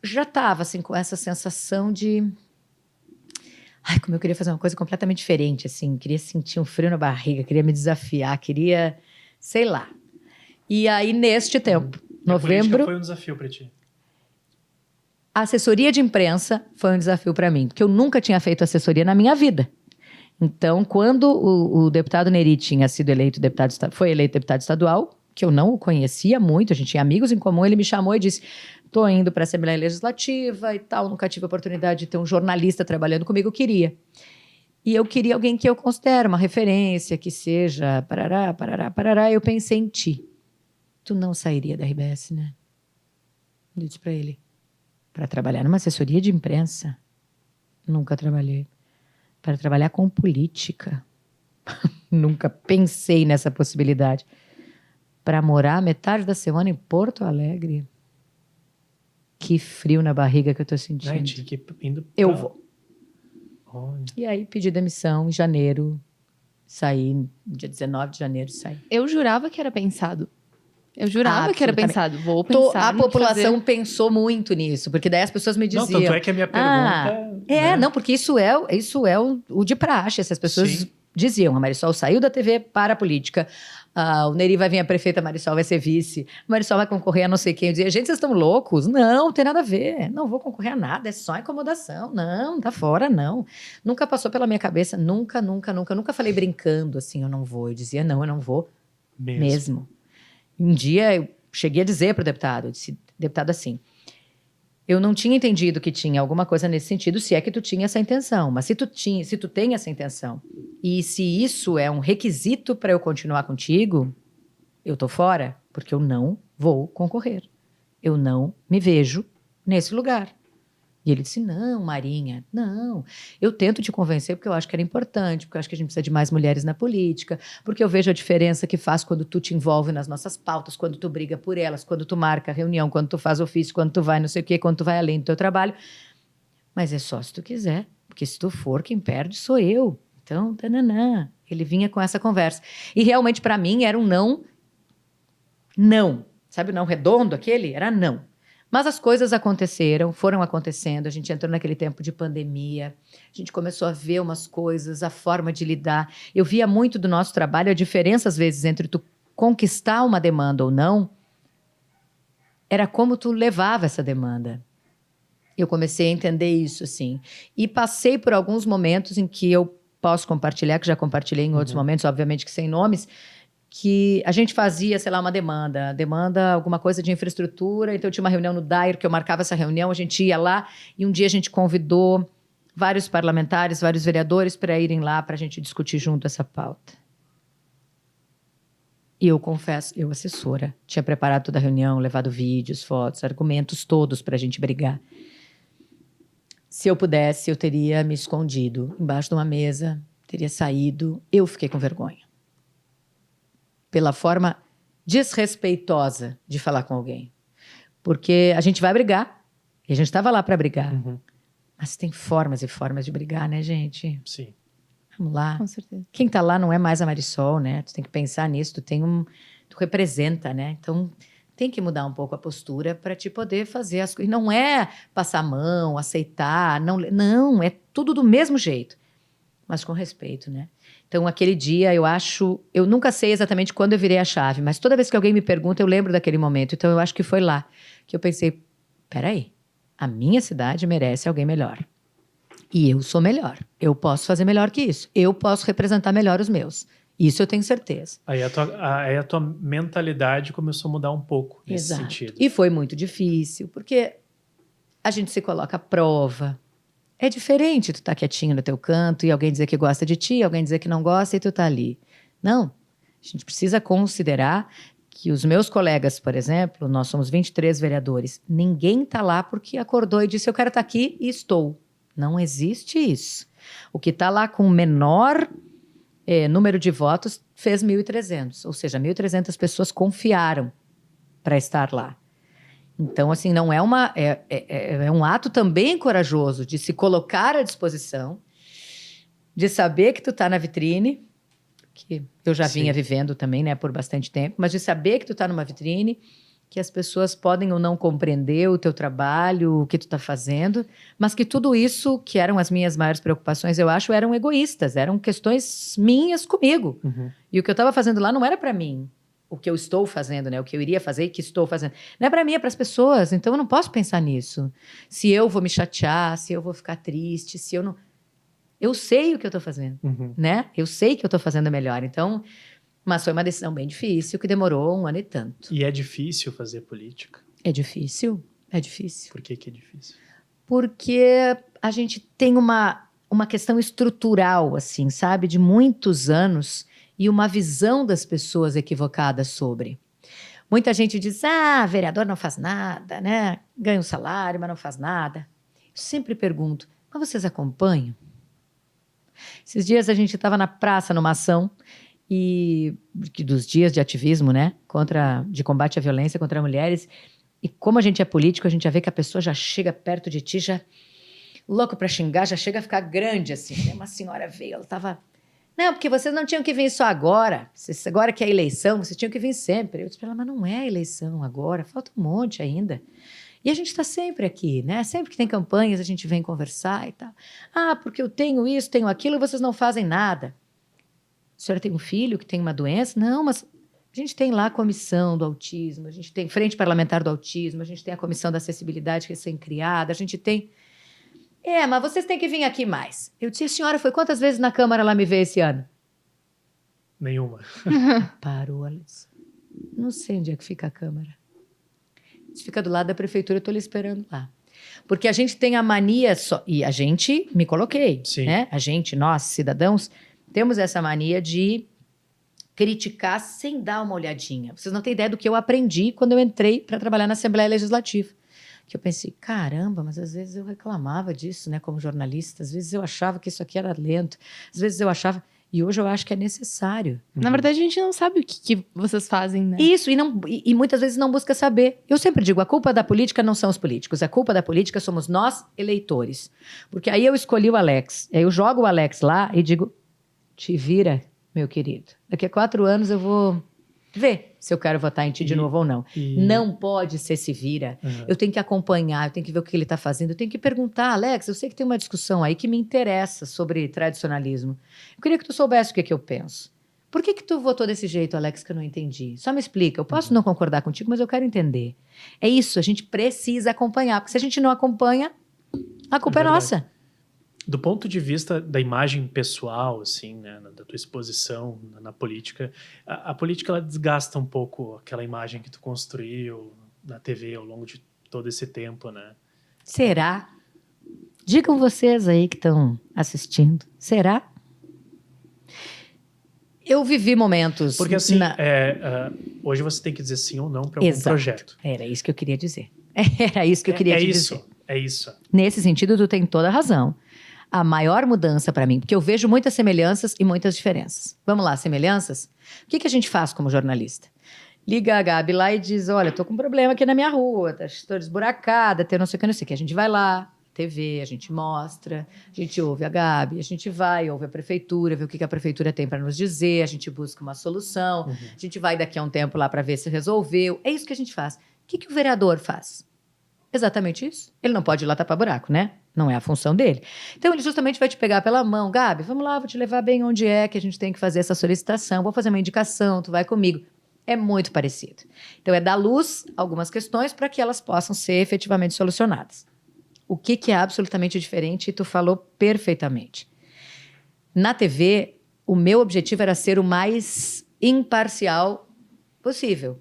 já estava assim com essa sensação de... Ai, como eu queria fazer uma coisa completamente diferente, assim. Queria sentir um frio na barriga, queria me desafiar, queria... Sei lá. E aí, neste tempo, A política novembro... foi um desafio para ti. A assessoria de imprensa foi um desafio para mim, porque eu nunca tinha feito assessoria na minha vida. Então, quando o deputado Neri tinha sido eleito foi eleito deputado estadual, que eu não o conhecia muito, a gente tinha amigos em comum, ele me chamou e disse, estou indo para a Assembleia Legislativa e tal, nunca tive a oportunidade de ter um jornalista trabalhando comigo, eu queria. E eu queria alguém que eu considero uma referência, que seja parará, parará, parará. Eu pensei em ti. Tu não sairia da RBS, né? Eu disse para ele, para trabalhar numa assessoria de imprensa, nunca trabalhei. Para trabalhar com política, nunca pensei nessa possibilidade. Para morar metade da semana em Porto Alegre, que frio na barriga que eu tô sentindo. Ai, tinha que ir indo pra... Eu vou. Olha. E aí pedi demissão em janeiro, saí, dia 19 de janeiro saí. Eu jurava que era pensado. Eu jurava que era Absolutamente. pensado. Vou pensar A no que população fazer. pensou muito nisso, porque daí as pessoas me Não, diziam... tanto é que a minha pergunta... né? Não, porque isso é o de praxe. Essas pessoas Sim. diziam, a Marisol saiu da TV para a política, o Neri vai vir a prefeita, a Marisol vai ser vice, a Marisol vai concorrer a não sei quem. Eu dizia, gente, vocês estão loucos? Não tem nada a ver, não vou concorrer a nada, é só incomodação, não, tá fora, não. Nunca passou pela minha cabeça, nunca falei brincando assim, eu não vou. Eu dizia, não, eu não vou mesmo. Um dia eu cheguei a dizer para o deputado, eu disse, deputado, assim, eu não tinha entendido que tinha alguma coisa nesse sentido, se é que tu tinha essa intenção. Mas se tu tem essa intenção, e se isso é um requisito para eu continuar contigo, eu tô fora, porque eu não vou concorrer. Eu não me vejo nesse lugar. E ele disse, não, Marinha, não. Eu tento te convencer porque eu acho que era importante, porque eu acho que a gente precisa de mais mulheres na política, porque eu vejo a diferença que faz quando tu te envolve nas nossas pautas, quando tu briga por elas, quando tu marca reunião, quando tu faz ofício, quando tu vai não sei o quê, quando tu vai além do teu trabalho. Mas é só se tu quiser, porque se tu for, quem perde sou eu. Então, tananã. Ele vinha com essa conversa. E realmente, para mim, era um não. Não. Sabe o não redondo aquele? Era não. Mas as coisas aconteceram, foram acontecendo, a gente entrou naquele tempo de pandemia, a gente começou a ver umas coisas, a forma de lidar. Eu via muito do nosso trabalho, a diferença às vezes entre tu conquistar uma demanda ou não, era como tu levava essa demanda. Eu comecei a entender isso, assim. E passei por alguns momentos em que eu posso compartilhar, que já compartilhei em outros momentos, obviamente que sem nomes, que a gente fazia, sei lá, uma demanda alguma coisa de infraestrutura, então eu tinha uma reunião no DAIR, que eu marcava essa reunião, a gente ia lá, e um dia a gente convidou vários parlamentares, vários vereadores para irem lá para a gente discutir junto essa pauta. E eu confesso, eu, assessora, tinha preparado toda a reunião, levado vídeos, fotos, argumentos todos para a gente brigar. Se eu pudesse, eu teria me escondido embaixo de uma mesa, teria saído, eu fiquei com vergonha. Pela forma desrespeitosa de falar com alguém. Porque a gente vai brigar, e a gente estava lá para brigar. Mas tem formas e formas de brigar, né, gente? Sim. Vamos lá. Com certeza. Quem tá lá não é mais a Marisol, né? Tu tem que pensar nisso, tu representa, né? Então, tem que mudar um pouco a postura para te poder fazer as coisas. Não é passar a mão, aceitar, não, é tudo do mesmo jeito. Mas com respeito, né? Então, aquele dia, eu nunca sei exatamente quando eu virei a chave, mas toda vez que alguém me pergunta, eu lembro daquele momento. Então, eu acho que foi lá que eu pensei, peraí, a minha cidade merece alguém melhor. E eu sou melhor. Eu posso fazer melhor que isso. Eu posso representar melhor os meus. Isso eu tenho certeza. Aí a tua mentalidade começou a mudar um pouco nesse sentido. E foi muito difícil, porque a gente se coloca à prova. É diferente tu tá quietinho no teu canto e alguém dizer que gosta de ti, alguém dizer que não gosta e tu tá ali. Não. A gente precisa considerar que os meus colegas, por exemplo, nós somos 23 vereadores, ninguém tá lá porque acordou e disse eu quero estar aqui e estou. Não existe isso. O que tá lá com menor número de votos fez 1.300. Ou seja, 1.300 pessoas confiaram para estar lá. Então, assim, não é é um ato também corajoso de se colocar à disposição, de saber que tu tá na vitrine, que eu já vinha vivendo também, né, por bastante tempo, mas de saber que tu tá numa vitrine, que as pessoas podem ou não compreender o teu trabalho, o que tu tá fazendo, mas que tudo isso, que eram as minhas maiores preocupações, eu acho, eram egoístas, eram questões minhas comigo. E o que eu estava fazendo lá não era para mim. O que eu estou fazendo, né? O que eu iria fazer e que estou fazendo. Não é para mim, é para as pessoas. Então, eu não posso pensar nisso. Se eu vou me chatear, se eu vou ficar triste, se eu não... Eu sei o que eu estou fazendo, né? Eu sei que eu estou fazendo melhor. Então, mas foi uma decisão bem difícil, que demorou 1 ano e tanto. E é difícil fazer política? É difícil, é difícil. Por que é difícil? Porque a gente tem uma questão estrutural, assim, sabe? De muitos anos... E uma visão das pessoas equivocadas sobre. Muita gente diz, vereador não faz nada, né? Ganha um salário, mas não faz nada. Eu sempre pergunto, mas vocês acompanham? Esses dias a gente estava na praça, numa ação, dos dias de ativismo, né? De combate à violência contra mulheres. E como a gente é político, a gente já vê que a pessoa já chega perto de ti, já louco para xingar, já chega a ficar grande, assim. Uma senhora veio, ela estava... Não, porque vocês não tinham que vir só agora. Agora que é a eleição, vocês tinham que vir sempre. Eu disse para ela, mas não é a eleição agora, falta um monte ainda. E a gente está sempre aqui, né? Sempre que tem campanhas, a gente vem conversar e tal. Porque eu tenho isso, tenho aquilo, e vocês não fazem nada. A senhora tem um filho que tem uma doença? Não, mas a gente tem lá a comissão do autismo, a gente tem frente parlamentar do autismo, a gente tem a comissão da acessibilidade recém-criada, a gente tem... mas vocês têm que vir aqui mais. Eu disse, a senhora foi quantas vezes na Câmara lá me ver esse ano? Nenhuma. Parou, Alice. Não sei onde é que fica a Câmara. Fica do lado da prefeitura, eu estou lhe esperando lá. Porque a gente tem a mania, e a gente, me coloquei, né? A gente, nós, cidadãos, temos essa mania de criticar sem dar uma olhadinha. Vocês não têm ideia do que eu aprendi quando eu entrei para trabalhar na Assembleia Legislativa. Que eu pensei, caramba, mas às vezes eu reclamava disso, né, como jornalista. Às vezes eu achava que isso aqui era lento. Às vezes eu achava... E hoje eu acho que é necessário. Na verdade, a gente não sabe o que vocês fazem, né? Isso, e muitas vezes não busca saber. Eu sempre digo, a culpa da política não são os políticos. A culpa da política somos nós, eleitores. Porque aí eu escolhi o Alex. Aí eu jogo o Alex lá e digo, te vira, meu querido. Daqui a 4 anos eu vou... ver se eu quero votar em ti de novo ou não. Não pode ser se vira. Eu tenho que acompanhar, eu tenho que ver o que ele está fazendo. Eu tenho que perguntar, Alex, eu sei que tem uma discussão aí que me interessa sobre tradicionalismo. Eu queria que tu soubesse o que eu penso. Por que tu votou desse jeito, Alex, que eu não entendi? Só me explica. Eu posso não concordar contigo, mas eu quero entender. É isso, a gente precisa acompanhar. Porque se a gente não acompanha, a culpa é nossa. Do ponto de vista da imagem pessoal, assim, né, da tua exposição na política, a política ela desgasta um pouco aquela imagem que tu construiu na TV ao longo de todo esse tempo, né? Será? Digam vocês aí que estão assistindo. Será? Eu vivi momentos... Porque assim, hoje você tem que dizer sim ou não para algum projeto. Era isso que eu queria dizer. Era isso que eu queria te dizer. É isso. Nesse sentido, tu tem toda a razão. A maior mudança para mim, porque eu vejo muitas semelhanças e muitas diferenças. Vamos lá, semelhanças? O que a gente faz como jornalista? Liga a Gabi lá e diz, olha, tô com um problema aqui na minha rua, estou desburacada, tem não sei o que, não sei o que. A gente vai lá, TV, a gente mostra, a gente ouve a Gabi, a gente vai, ouve a prefeitura, vê o que a prefeitura tem para nos dizer, a gente busca uma solução, a gente vai daqui a um tempo lá para ver se resolveu. É isso que a gente faz. O que o vereador faz? Exatamente isso. Ele não pode ir lá tapar buraco, né? Não é a função dele. Então, ele justamente vai te pegar pela mão. Gabi, vamos lá, vou te levar bem onde é que a gente tem que fazer essa solicitação. Vou fazer uma indicação, tu vai comigo. É muito parecido. Então, é dar luz a algumas questões para que elas possam ser efetivamente solucionadas. O que é absolutamente diferente, e tu falou perfeitamente. Na TV, o meu objetivo era ser o mais imparcial possível.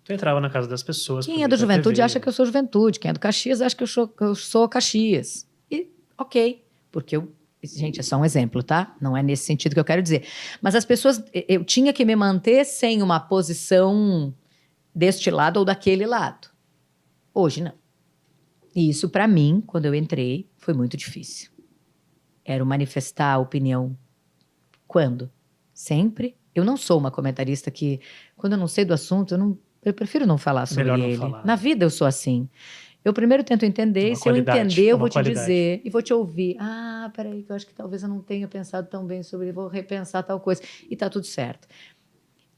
Tu entrava na casa das pessoas. Quem é do Juventude acha que eu sou Juventude. Quem é do Caxias acha que eu sou Caxias. E ok, porque gente, é só um exemplo, tá? Não é nesse sentido que eu quero dizer. Mas as pessoas, eu tinha que me manter sem uma posição deste lado ou daquele lado. Hoje, não. E isso, para mim, quando eu entrei, foi muito difícil. Era o manifestar a opinião. Quando? Sempre. Eu não sou uma comentarista que, quando eu não sei do assunto, eu prefiro não falar sobre Melhor não ele. falar. Na vida eu sou assim. Eu primeiro tento entender, Uma se eu qualidade, entender, eu uma vou te qualidade. dizer e vou te ouvir. Ah, peraí, que eu acho que talvez eu não tenha pensado tão bem sobre, vou repensar tal coisa. E tá tudo certo.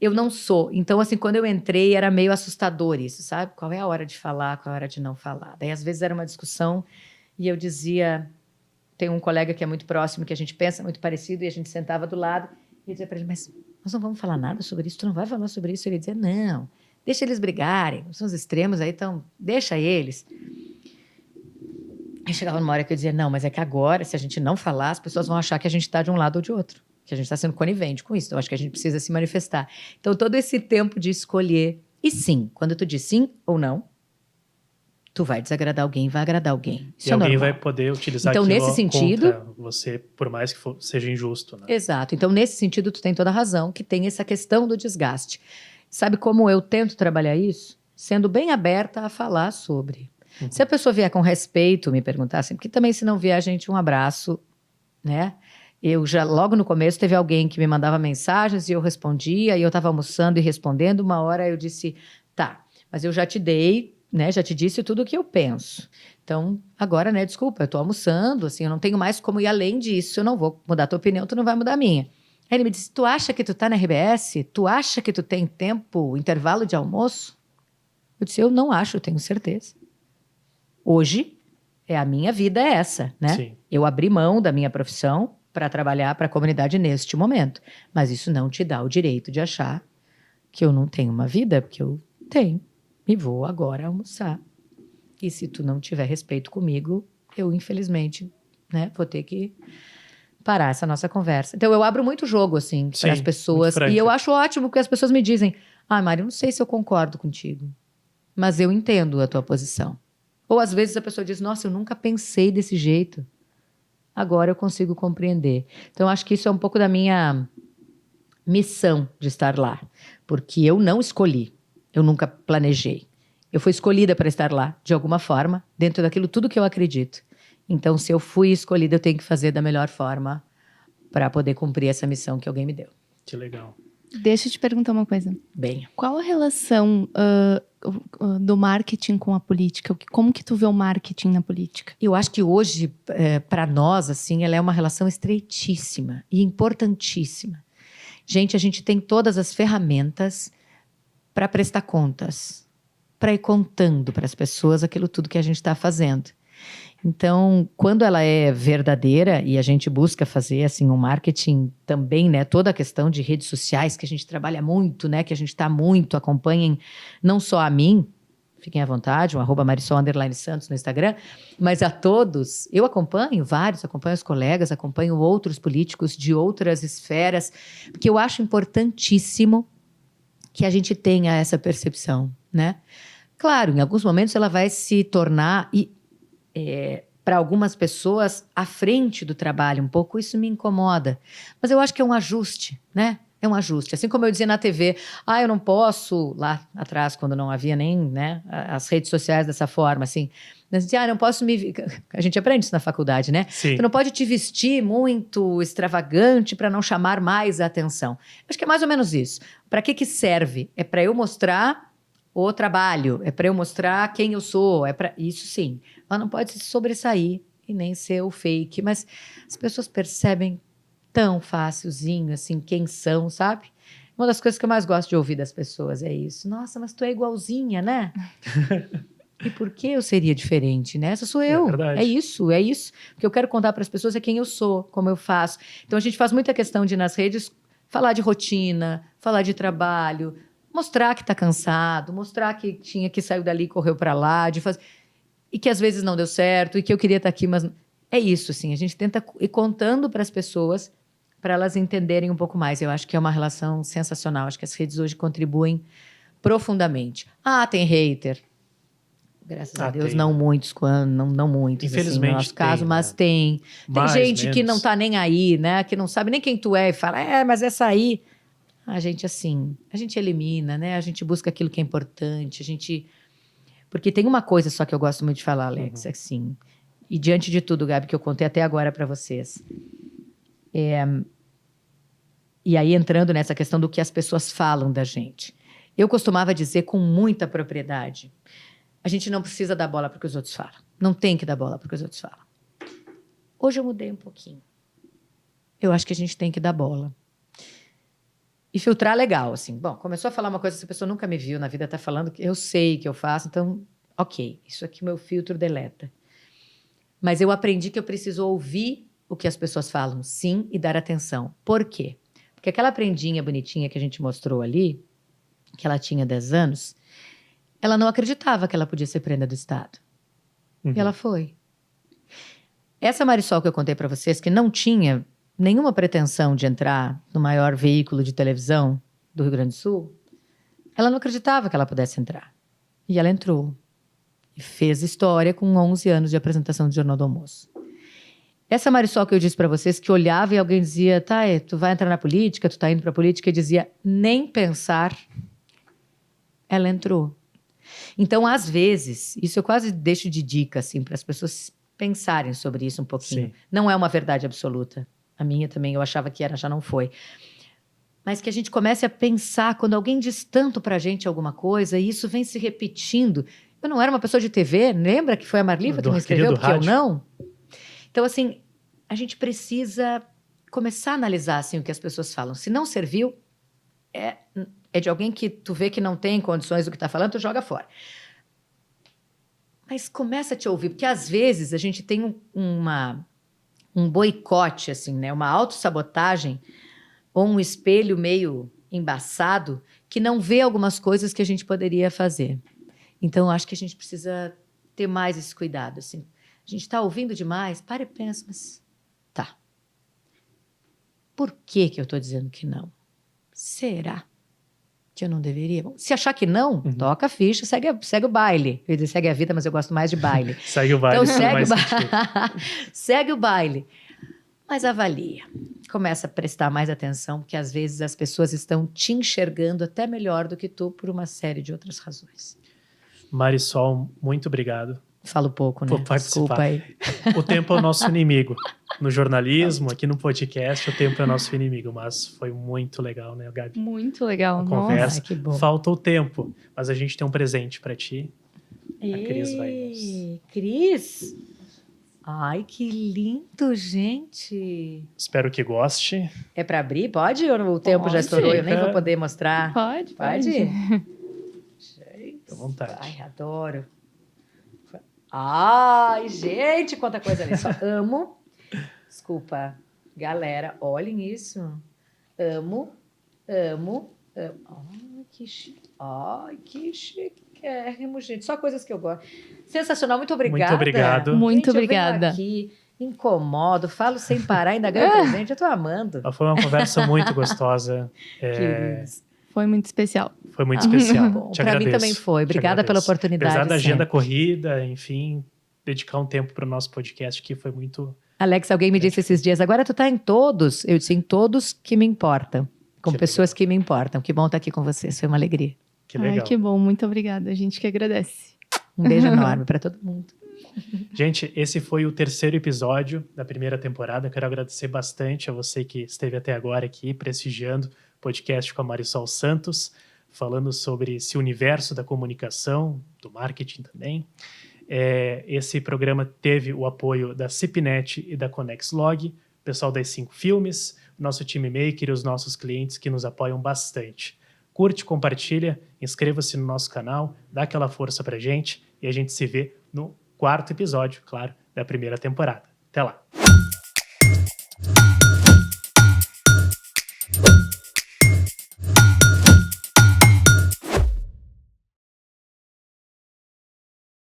Eu não sou. Então, assim, quando eu entrei, era meio assustador isso, sabe? Qual é a hora de falar, qual é a hora de não falar. Daí, às vezes, era uma discussão e eu dizia... Tem um colega que é muito próximo, que a gente pensa muito parecido, e a gente sentava do lado e eu dizia para ele, mas nós não vamos falar nada sobre isso? Tu não vai falar sobre isso? Ele dizia, não, deixa eles brigarem. São os extremos aí, então deixa eles. Aí chegava numa hora que eu dizia, não, mas é que agora, se a gente não falar, as pessoas vão achar que a gente está de um lado ou de outro. Que a gente está sendo conivente com isso. Então, acho que a gente precisa se manifestar. Então, todo esse tempo de escolher. E sim, quando tu diz sim ou não, tu vai desagradar alguém, vai agradar alguém. Isso E é alguém normal. vai poder utilizar Então, aquilo nesse sentido, contra você, por mais que seja injusto, né? exato. Então, nesse sentido, tu tem toda a razão, que tem essa questão do desgaste. Sabe como eu tento trabalhar isso? Sendo bem aberta a falar sobre. Se a pessoa vier com respeito, me perguntar assim, porque também se não vier, a gente, um abraço, né? Eu já, logo no começo, teve alguém que me mandava mensagens e eu respondia, e eu estava almoçando e respondendo. Uma hora eu disse, tá, mas eu já te dei, né? Já te disse tudo o que eu penso. Então, agora, né? Desculpa, eu estou almoçando, assim, eu não tenho mais como ir além disso, eu não vou mudar a tua opinião, tu não vai mudar a minha. Aí ele me disse, tu acha que tu tá na RBS? Tu acha que tu tem tempo, intervalo de almoço? Eu disse, eu não acho, eu tenho certeza. Hoje, a minha vida é essa, né? Sim. Eu abri mão da minha profissão para trabalhar para a comunidade neste momento. Mas isso não te dá o direito de achar que eu não tenho uma vida, porque eu tenho. E vou agora almoçar. E se tu não tiver respeito comigo, eu, infelizmente, né, vou ter que parar essa nossa conversa. Então, eu abro muito jogo, assim, para as pessoas. E eu acho ótimo porque as pessoas me dizem, Mari, eu não sei se eu concordo contigo, mas eu entendo a tua posição. Ou, às vezes, a pessoa diz, nossa, eu nunca pensei desse jeito. Agora eu consigo compreender. Então, acho que isso é um pouco da minha missão de estar lá. Porque eu não escolhi. Eu nunca planejei. Eu fui escolhida para estar lá, de alguma forma, dentro daquilo tudo que eu acredito. Então, se eu fui escolhida, eu tenho que fazer da melhor forma para poder cumprir essa missão que alguém me deu. Que legal. Deixa eu te perguntar uma coisa. Bem. Qual a relação do marketing com a política? Como que tu vê o marketing na política? Eu acho que hoje, para nós, assim, ela é uma relação estreitíssima e importantíssima. Gente, a gente tem todas as ferramentas para prestar contas, para ir contando para as pessoas aquilo tudo que a gente está fazendo. Então, quando ela é verdadeira e a gente busca fazer assim um marketing também, né, toda a questão de redes sociais que a gente trabalha muito, né, que a gente está muito, acompanhem não só a mim, fiquem à vontade, @Marisol_Santos no Instagram, mas a todos, eu acompanho vários, acompanho os colegas, acompanho outros políticos de outras esferas, porque eu acho importantíssimo que a gente tenha essa percepção, né? Claro, em alguns momentos ela vai se tornar para algumas pessoas à frente do trabalho um pouco, isso me incomoda. Mas eu acho que é um ajuste, né? É um ajuste. Assim como eu dizia na TV, eu não posso, lá atrás, quando não havia nem, né, as redes sociais dessa forma, assim, não posso me... A gente aprende isso na faculdade, né? Sim. Tu não pode te vestir muito extravagante para não chamar mais a atenção. Acho que é mais ou menos isso. Para que serve? É para eu mostrar o trabalho, é para eu mostrar quem eu sou, isso sim. Mas não pode se sobressair e nem ser o fake. Mas as pessoas percebem tão facilzinho, assim, quem são, sabe? Uma das coisas que eu mais gosto de ouvir das pessoas é isso. Nossa, mas tu é igualzinha, né? E por que eu seria diferente, né? Essa sou eu. verdade. É isso. O que eu quero contar para as pessoas é quem eu sou, como eu faço. Então, a gente faz muita questão de, nas redes, falar de rotina, falar de trabalho, mostrar que está cansado, mostrar que tinha que sair dali e correu para lá, e que às vezes não deu certo, e que eu queria estar aqui, mas é isso, assim, a gente tenta ir contando para as pessoas, para elas entenderem um pouco mais. Eu acho que é uma relação sensacional, acho que as redes hoje contribuem profundamente. Tem hater. Graças a Deus, tem, não muitos, não muitos, infelizmente, assim, no nosso caso, mas tem. Tem gente que não tá nem aí, né? Que não sabe nem quem tu é e fala, mas essa aí... A gente, assim, a gente elimina, né? A gente busca aquilo que é importante, Porque tem uma coisa só que eu gosto muito de falar, Alex, assim, e diante de tudo, Gabi, que eu contei até agora para vocês, E aí, entrando nessa questão do que as pessoas falam da gente. Eu costumava dizer com muita propriedade, a gente não precisa dar bola para o que os outros falam. Não tem que dar bola para o que os outros falam. Hoje eu mudei um pouquinho. Eu acho que a gente tem que dar bola. E filtrar legal, assim. Bom, começou a falar uma coisa que essa pessoa nunca me viu na vida, tá falando que eu sei que eu faço, então, ok, isso aqui meu filtro deleta. Mas eu aprendi que eu preciso ouvir o que as pessoas falam, sim, e dar atenção. Por quê? Porque aquela prendinha bonitinha que a gente mostrou ali, que ela tinha 10 anos, ela não acreditava que ela podia ser prenda do Estado. Uhum. E ela foi. Essa Marisol que eu contei para vocês, que não tinha nenhuma pretensão de entrar no maior veículo de televisão do Rio Grande do Sul, ela não acreditava que ela pudesse entrar. E ela entrou. E fez história com 11 anos de apresentação do Jornal do Almoço. Essa Marisol que eu disse para vocês, que olhava e alguém dizia, tá, tu vai entrar na política, tu tá indo pra política, e dizia, nem pensar, ela entrou. Então, às vezes, isso eu quase deixo de dica, assim, para as pessoas pensarem sobre isso um pouquinho. Sim. Não é uma verdade absoluta. A minha também, eu achava que era, já não foi. Mas que a gente comece a pensar, quando alguém diz tanto pra gente alguma coisa, e isso vem se repetindo. Eu não era uma pessoa de TV, lembra que foi a Marliva que me escreveu, porque eu não? Então, assim, a gente precisa começar a analisar, assim, o que as pessoas falam. Se não serviu, é de alguém que tu vê que não tem condições do que está falando, tu joga fora. Mas começa a te ouvir, porque às vezes a gente tem um boicote, assim, né? Uma autossabotagem ou um espelho meio embaçado que não vê algumas coisas que a gente poderia fazer. Então, eu acho que a gente precisa ter mais esse cuidado, assim. A gente está ouvindo demais, para e pensa, mas tá. Por que eu estou dizendo que não? Será que eu não deveria? Bom, se achar que não, toca a ficha, segue o baile. Eu ia dizer segue a vida, mas eu gosto mais de baile. Segue o baile. Então segue o baile. Mas avalia. Começa a prestar mais atenção, porque às vezes as pessoas estão te enxergando até melhor do que tu por uma série de outras razões. Marisol, muito obrigado. Falo pouco, né? Por participar. Desculpa aí. O tempo é o nosso inimigo. No jornalismo, aqui no podcast, o tempo é o nosso inimigo. Mas foi muito legal, né, Gabi? Muito legal. A conversa. Nossa, que bom. Falta o tempo, mas a gente tem um presente para ti. A Cris vai nos... Cris? Ai, que lindo, gente. Espero que goste. É para abrir? Pode? Ou o tempo já estourou? Eu nem vou poder mostrar. Pode? Gente, À vontade. ai, adoro. Ai, gente, quanta coisa ali. Só amo. Desculpa, galera, olhem isso. Amo. Ai, que chique. Ai, que chiquérrimo, gente. Só coisas que eu gosto. Sensacional, muito obrigada. Muito obrigado. Muito Gente, obrigada. Eu venho aqui, incomodo, falo sem parar, ainda ganho presente. Eu tô amando. Foi uma conversa muito gostosa. Queridos. Foi muito especial. Foi muito especial. Bom, Te pra mim agradeço. também foi. Te Obrigada pela agradeço. oportunidade. Apesar da agenda sempre. corrida, enfim, dedicar um tempo para o nosso podcast que foi muito... Alex, alguém me disse esses dias, agora tu tá em todos. Eu disse, em todos que me importam. Com Que pessoas que me importam. Que bom estar aqui com vocês, foi uma alegria. Que legal. Ai, que bom. Muito obrigada. A gente que agradece. Um beijo enorme para todo mundo. Gente, esse foi o terceiro episódio da primeira temporada. Quero agradecer bastante a você que esteve até agora aqui, prestigiando o podcast com a Marisol Santos, falando sobre esse universo da comunicação, do marketing também. Esse programa teve o apoio da CIPNET e da ConexLog, o pessoal das 5 Filmes, o nosso time maker e os nossos clientes que nos apoiam bastante. Curte, compartilha, inscreva-se no nosso canal, dá aquela força pra gente e a gente se vê no 4º episódio, claro, da primeira temporada. Até lá!